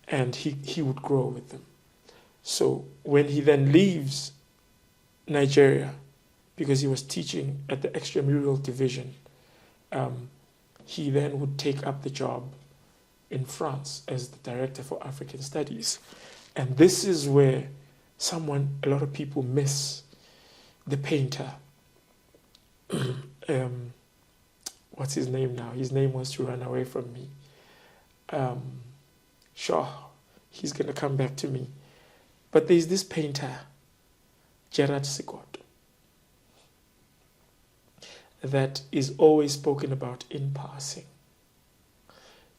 Speaker 2: And he would grow with them. So when he then leaves Nigeria, because he was teaching at the extramural division, he then would take up the job in France as the director for African Studies. And this is where a lot of people miss the painter. What's his name now? His name wants to run away from me. Sure, he's going to come back to me. But there's this painter, Gerard Sekoto. that is always spoken about in passing.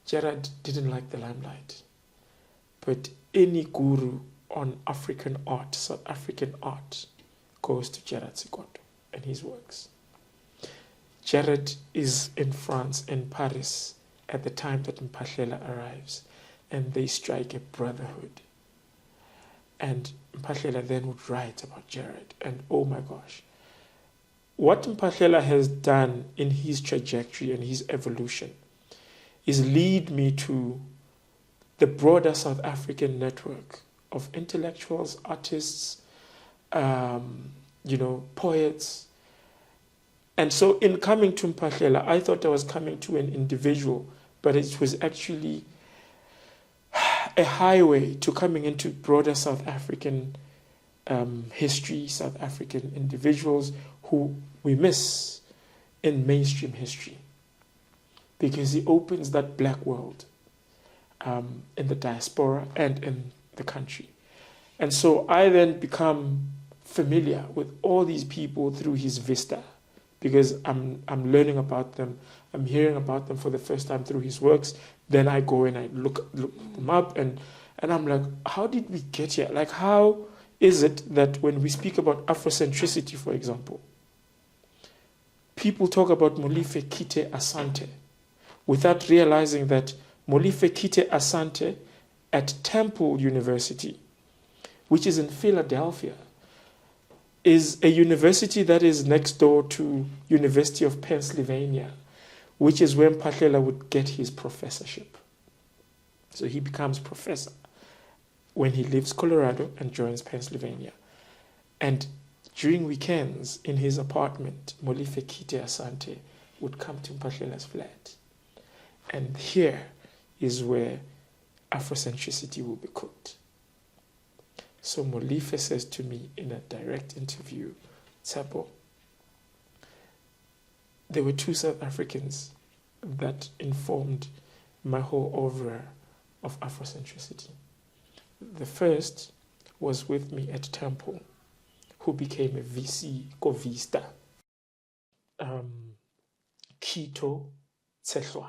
Speaker 2: Gerard didn't like the limelight, but any guru on African art, South African art, goes to Gerard Sekoto and his works. Gerard is in France, in Paris, at the time that Mphahlele arrives, and they strike a brotherhood. And Mphahlele then would write about Gerard, and oh my gosh. What Mphahlele has done in his trajectory and his evolution is lead me to the broader South African network of intellectuals, artists, poets. And so in coming to Mphahlele, I thought I was coming to an individual, but it was actually a highway to coming into broader South African history, South African individuals who we miss in mainstream history, because he opens that black world in the diaspora and in the country. And so I then become familiar with all these people through his vista, because I'm learning about them, I'm hearing about them for the first time through his works. Then I go and I look them up, and I'm like, how did we get here? Like, how is it that when we speak about Afrocentricity, for example, people talk about Molefe Kite Asante without realizing that Molefe Kite Asante at Temple University, which is in Philadelphia, is a university that is next door to University of Pennsylvania, which is where Mphahlele would get his professorship. So he becomes professor when he leaves Colorado and joins Pennsylvania. And during weekends in his apartment, Molefe Kite Asante would come to Mphahlele's flat. And here is where Afrocentricity will be cooked. So Molefe says to me in a direct interview, Tshepo, there were two South Africans that informed my whole oeuvre of Afrocentricity. The first was with me at Temple, who became a VC, Govista, Kito Tshehlwane.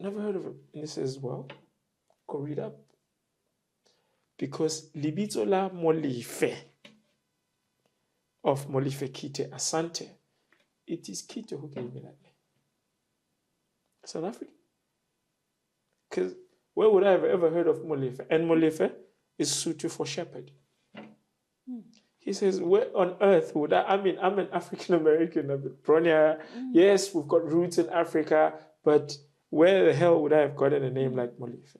Speaker 2: Never heard of him. And he says, well, go read up. Because libitso la Molefe of Molefe Kite Asante, it is Kito who gave me that name. South Africa. Because where would I have ever heard of Molefe? And Molefe is Sotho for shepherd. He says, where on earth would I mean, I'm an African American, I've been born here. Yes, we've got roots in Africa, but where the hell would I have gotten a name like Molefe?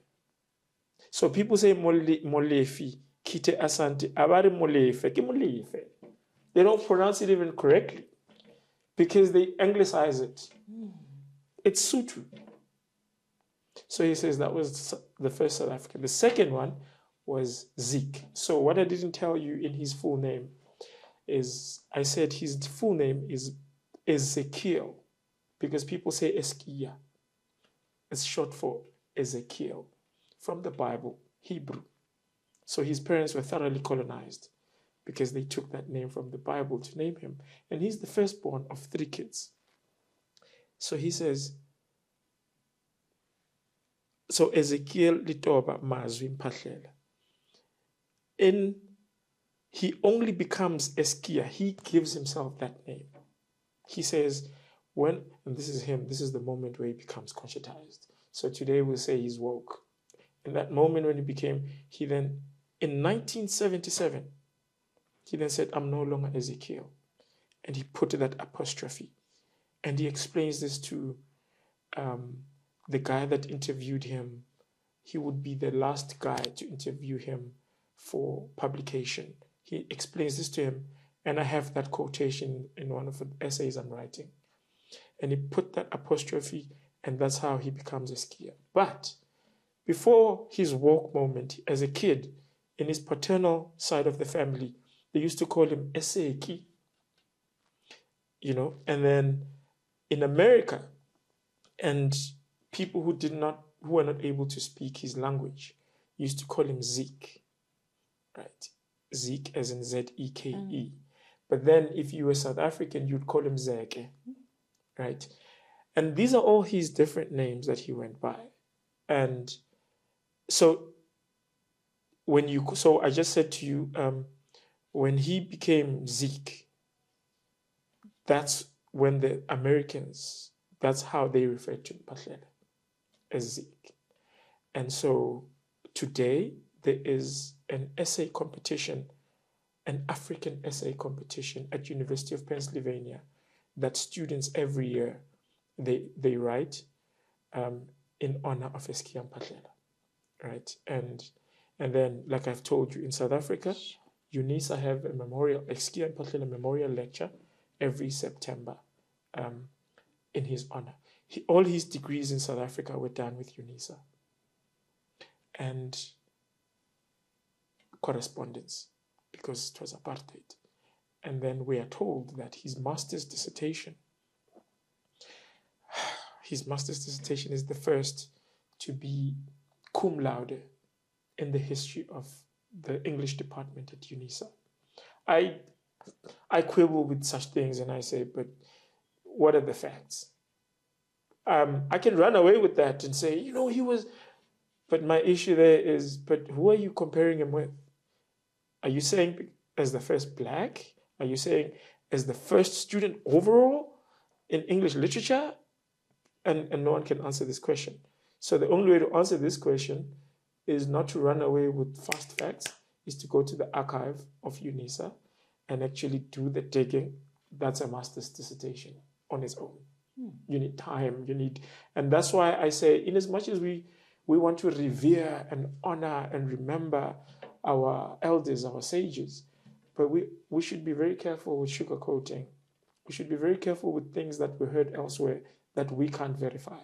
Speaker 2: So people say Molefe, Kite Asante, Abari Molefe, Ke Molefe. They don't pronounce it even correctly because they anglicize it. It's Sotho. So he says that was the first South African. The second one was Zeke. So what I didn't tell you in his full name is, I said his full name is Ezekiel, because people say Es'kia. It's short for Ezekiel, from the Bible, Hebrew. So his parents were thoroughly colonized because they took that name from the Bible to name him. And he's the firstborn of 3 kids. So he says, so Ezekiel Litoba Mazwi Mphahlele. He only becomes Es'kia. He gives himself that name. He says, and this is him, this is the moment where he becomes conscientized. So today we'll say he's woke. In that moment when he then, in 1977, he then said, I'm no longer Ezekiel. And he put that apostrophe. And he explains this to the guy that interviewed him. He would be the last guy to interview him for publication. He explains this to him, and I have that quotation in one of the essays I'm writing. And he put that apostrophe, and that's how he becomes Es'kia. But before his woke moment, as a kid, in his paternal side of the family, they used to call him Es'kia. And then in America, and people who were not able to speak his language used to call him Zeke, right? Zeke as in Zeke. But then if you were South African, you'd call him Zeke, right? And these are all his different names that he went by. And so so I just said to you, when he became Zeke, that's when the Americans, that's how they referred to Mphahlele, as Zeke. And so today there is an essay competition, an African essay competition at University of Pennsylvania that students every year, they write in honor of Es'kia Mphahlele, right? And then, like I've told you, in South Africa, UNISA have a memorial, Es'kia Mphahlele memorial lecture every September in his honor. All his degrees in South Africa were done with UNISA. And correspondence, because it was apartheid. And then we are told that his master's dissertation is the first to be cum laude in the history of the English department at UNISA. I quibble with such things and I say, but what are the facts? I can run away with that and say, he was, but my issue there is, but who are you comparing him with? Are you saying as the first black? Are you saying as the first student overall in English literature? And no one can answer this question. So the only way to answer this question is not to run away with fast facts, is to go to the archive of UNISA and actually do the digging. That's a master's dissertation on its own. You need time, and that's why I say, in as much as we want to revere and honor and remember our elders, our sages, but we should be very careful with sugarcoating. We should be very careful with things that we heard elsewhere that we can't verify.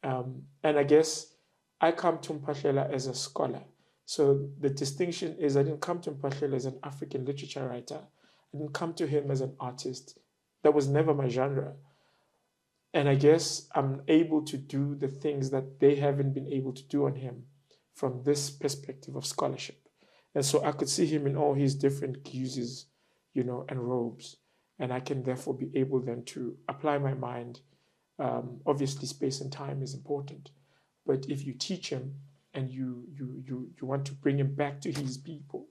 Speaker 2: And I guess I come to Mphahlele as a scholar. So the distinction is I didn't come to Mphahlele as an African literature writer. I didn't come to him as an artist. That was never my genre. And I guess I'm able to do the things that they haven't been able to do on him from this perspective of scholarship. And so I could see him in all his different guises, and robes. And I can therefore be able then to apply my mind. Obviously, space and time is important. But if you teach him and you want to bring him back to his people,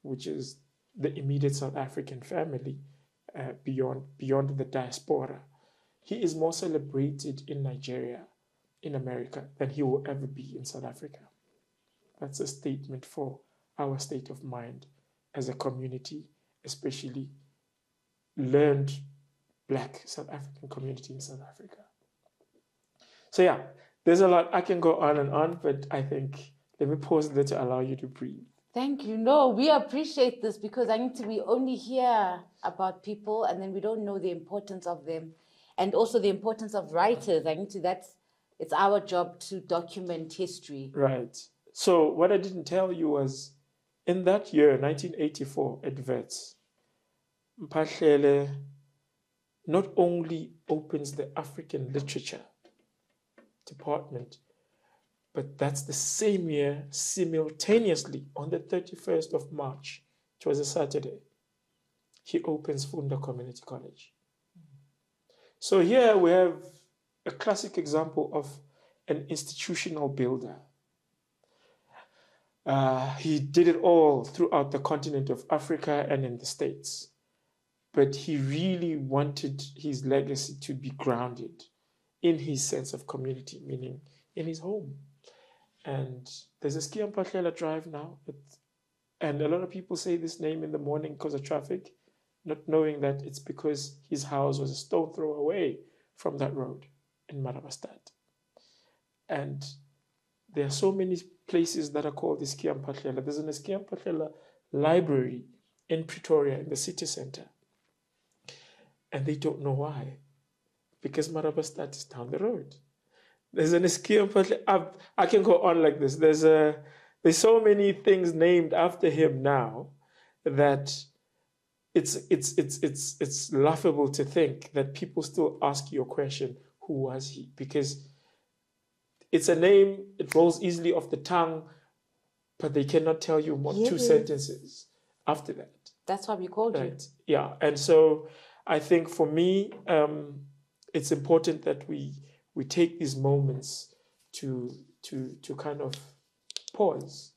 Speaker 2: which is the immediate South African family, beyond the diaspora, he is more celebrated in Nigeria, in America, than he will ever be in South Africa. That's a statement for our state of mind as a community, especially learned Black South African community in South Africa. So yeah, there's a lot. I can go on and on, but I think let me pause there to allow you to breathe.
Speaker 1: Thank you. No, we appreciate this because we only hear about people and then we don't know the importance of them. And also the importance of writers. It's our job to document history.
Speaker 2: Right. So what I didn't tell you was, in that year, 1984, at Wits, Mphahlele not only opens the African literature department, but that's the same year, simultaneously, on the 31st of March, it was a Saturday, he opens Funda Community College. So here we have a classic example of an institutional builder. He did it all throughout the continent of Africa and in the States. But he really wanted his legacy to be grounded in his sense of community, meaning in his home. And there's Es'kia Mphahlele Drive now. And a lot of people say this name in the morning because of traffic, not knowing that it's because his house was a stone throw away from that road in Marabastad. And there are so many places that are called Es'kia Mphahlele. There's an Es'kia Mphahlele library in Pretoria, in the city center. And they don't know why. Because Marabastad is down the road. There's an Es'kia Mphahlele. I can go on like this. There's so many things named after him now that it's laughable to think that people still ask you a question, who was he? Because it's a name, it rolls easily off the tongue, but they cannot tell you more two sentences after that.
Speaker 1: That's why we called you.
Speaker 2: Right. Yeah. And so I think for me, it's important that we take these moments to kind of pause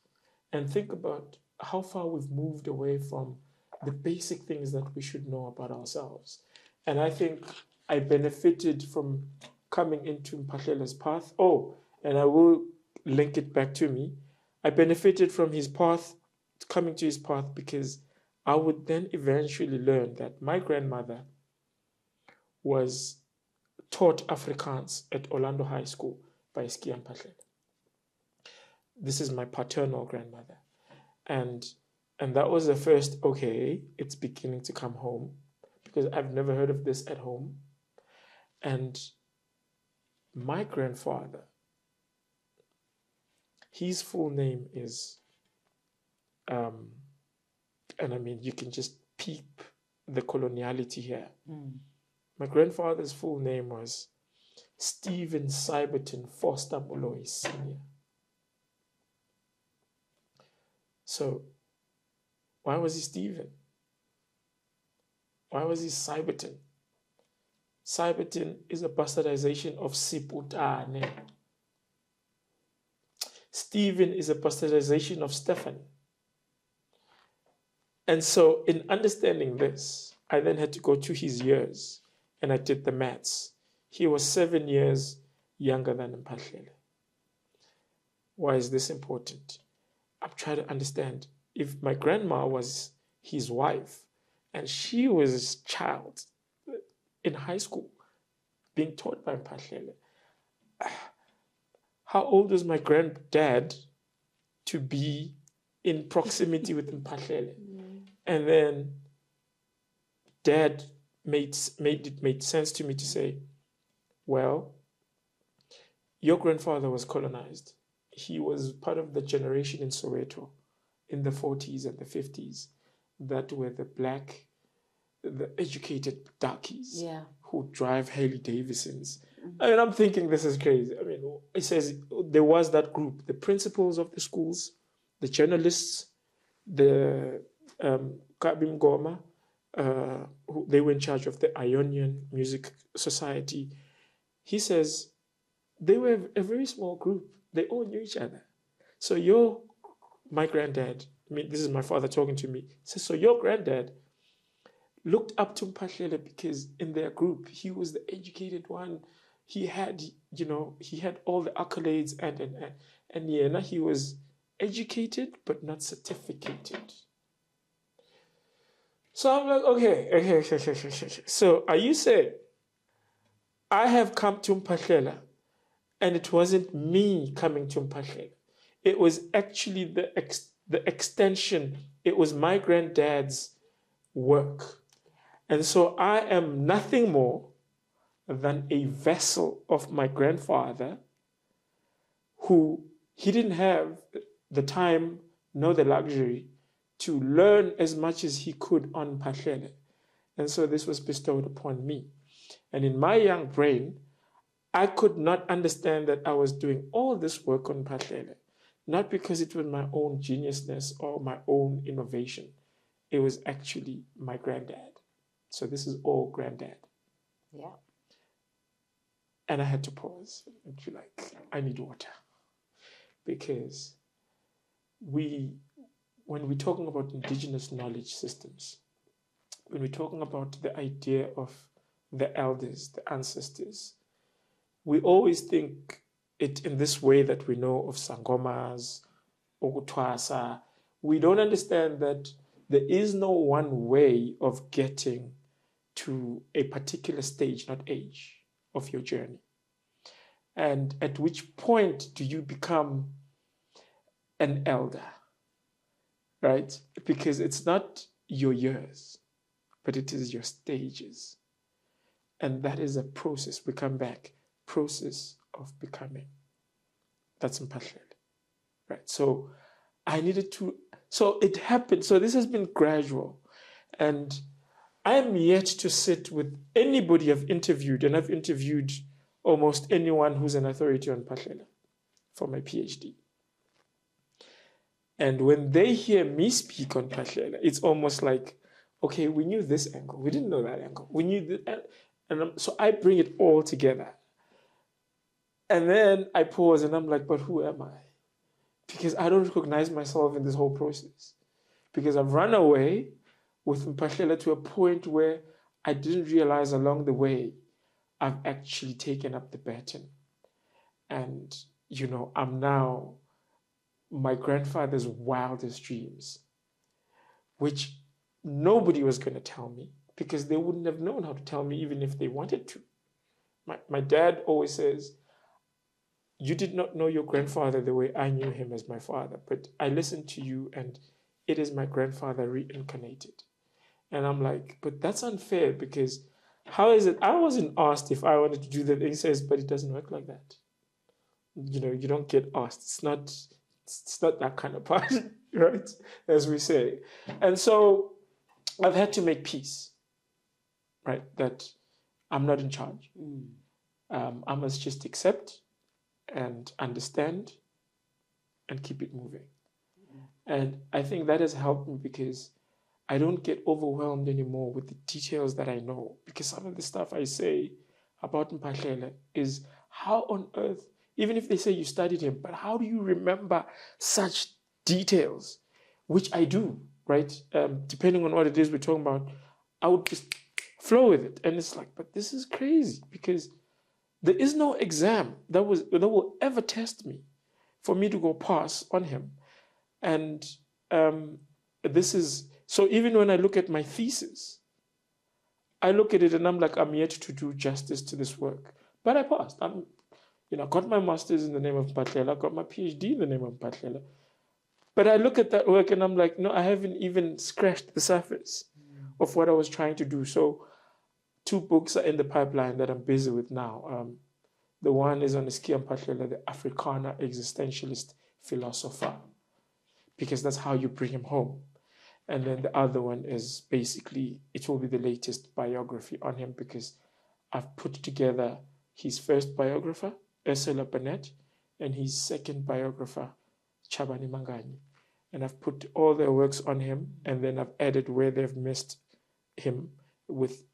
Speaker 2: and think about how far we've moved away from the basic things that we should know about ourselves. And I think I benefited from coming into Mphahlele's path. Oh, and I will link it back to me. I benefited from his path, coming to his path, because I would then eventually learn that my grandmother was taught Afrikaans at Orlando High School by Es'kia Mphahlele. This is my paternal grandmother. And that was the first, okay, it's beginning to come home, because I've never heard of this at home. And my grandfather, his full name is, and I mean, you can just peep the coloniality here. My grandfather's full name was Stephen Cyberton Foster Moloi Sr. So, why was he Stephen? Why was he Cyberton? Cyberton is a bastardization of Siputane. Stephen is a bastardization of Stefan. And so, in understanding this, I then had to go to his years, and I did the maths. He was 7 years younger than Mphahlele. Why is this important? I'm trying to understand. If my grandma was his wife, and she was his child in high school, being taught by Mphahlele, how old was my granddad to be in proximity with Mphahlele? And then Dad made sense to me to say, well, your grandfather was colonized. He was part of the generation in Soweto in the 40s and the 50s that were the educated darkies who drive Harley Davidsons. I mean, I'm thinking this is crazy. I mean, it says there was that group, the principals of the schools, the journalists, the Kabim Goma, they were in charge of the Ionian Music Society. He says they were a very small group. They all knew each other. So my granddad, I mean, this is my father talking to me, says, so your granddad looked up to Mphahlele because in their group, he was the educated one. He had, he had all the accolades and yeah, he was educated but not certificated. So I'm like, okay. So are you saying I have come to Mphahlele and it wasn't me coming to Mphahlele? It was actually the extension. It was my granddad's work. And so I am nothing more than a vessel of my grandfather who he didn't have the time nor the luxury to learn as much as he could on Mphahlele. And so this was bestowed upon me. And in my young brain, I could not understand that I was doing all this work on Mphahlele, not because it was my own geniusness or my own innovation. It was actually my granddad. So this is all granddad.
Speaker 1: Yeah.
Speaker 2: And I had to pause and be like, I need water. Because when we're talking about indigenous knowledge systems, when we're talking about the idea of the elders, the ancestors, we always think it in this way that we know of sangomas, okutwasa. We don't understand that there is no one way of getting to a particular stage, not age, of your journey. And at which point do you become an elder, right? Because it's not your years, but it is your stages. And that is a process. We come back, process of becoming. That's Mphahlele, right? So I needed to, so it happened. So this has been gradual. And I am yet to sit with anybody I've interviewed, and I've interviewed almost anyone who's an authority on Mphahlele for my PhD. And when they hear me speak on Mphahlele, it's almost like okay, we knew this angle. We didn't know that angle. We knew that. So I bring it all together. And then I pause and I'm like, but who am I? Because I don't recognize myself in this whole process. Because I've run away with Mphahlele to a point where I didn't realize along the way I've actually taken up the baton. And, I'm now my grandfather's wildest dreams, which nobody was going to tell me because they wouldn't have known how to tell me even if they wanted to. My dad always says, you did not know your grandfather the way I knew him as my father, but I listened to you and it is my grandfather reincarnated. And I'm like, but that's unfair because how is it? I wasn't asked if I wanted to do that. He says, but it doesn't work like that. You don't get asked. It's not that kind of party, right? As we say. And so I've had to make peace, right? That I'm not in charge. I must just accept and understand and keep it moving. And I think that has helped me because I don't get overwhelmed anymore with the details that I know. Because some of the stuff I say about Mphahlele is how on earth, even if they say you studied him, but how do you remember such details? Which I do, right? Depending on what it is we're talking about, I would just flow with it. And it's like, but this is crazy because there is no exam that will ever test me for me to go pass on him. And this is, so even when I look at my thesis, I look at it and I'm like, I'm yet to do justice to this work. But I passed. I got my master's in the name of Mphahlele. I got my PhD in the name of Mphahlele. But I look at that work and I'm like, no, I haven't even scratched the surface of what I was trying to do. So 2 books are in the pipeline that I'm busy with now. The one is on Es'kia Mphahlele, the Afrikaner existentialist philosopher, because that's how you bring him home. And then the other one is basically, it will be the latest biography on him because I've put together his first biographer, Ursula Burnett, and his second biographer, Chabani Manganyi. And I've put all their works on him, and then I've added where they've missed him with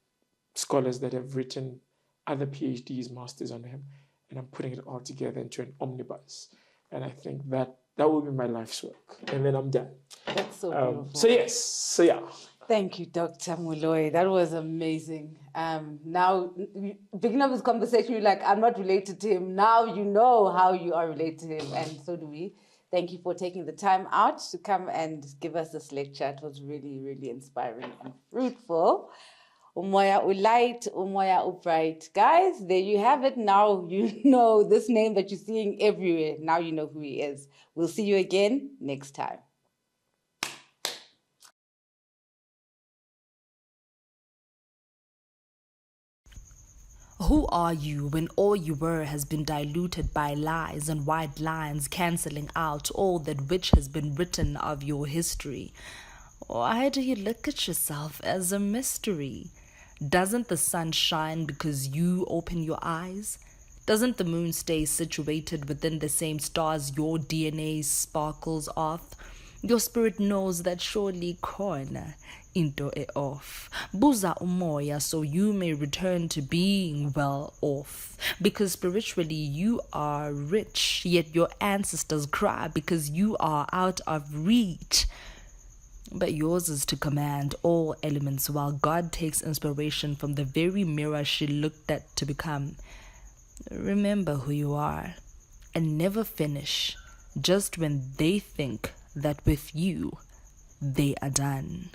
Speaker 2: scholars that have written other PhDs, masters on him, and I'm putting it all together into an omnibus. And I think that will be my life's work, and then I'm done.
Speaker 1: That's so beautiful.
Speaker 2: So yeah.
Speaker 1: Thank you, Dr. Moloi. That was amazing. Now, beginning of this conversation, you're like, I'm not related to him. Now you know how you are related to him, and so do we. Thank you for taking the time out to come and give us this lecture. It was really, really inspiring and fruitful. Moya light, Moya bright. Guys, there you have it. Now you know this name that you're seeing everywhere. Now you know who he is. We'll see you again next time.
Speaker 3: Who are you when all you were has been diluted by lies and white lines cancelling out all that which has been written of your history? Why do you look at yourself as a mystery? Doesn't the sun shine because you open your eyes? Doesn't the moon stay situated within the same stars your DNA sparkles off? Your spirit knows that surely corner into e off. Buza umoya so you may return to being well off. Because spiritually you are rich, yet your ancestors cry because you are out of reach. But yours is to command all elements while God takes inspiration from the very mirror she looked at to become. Remember who you are and never finish just when they think that with you they are done.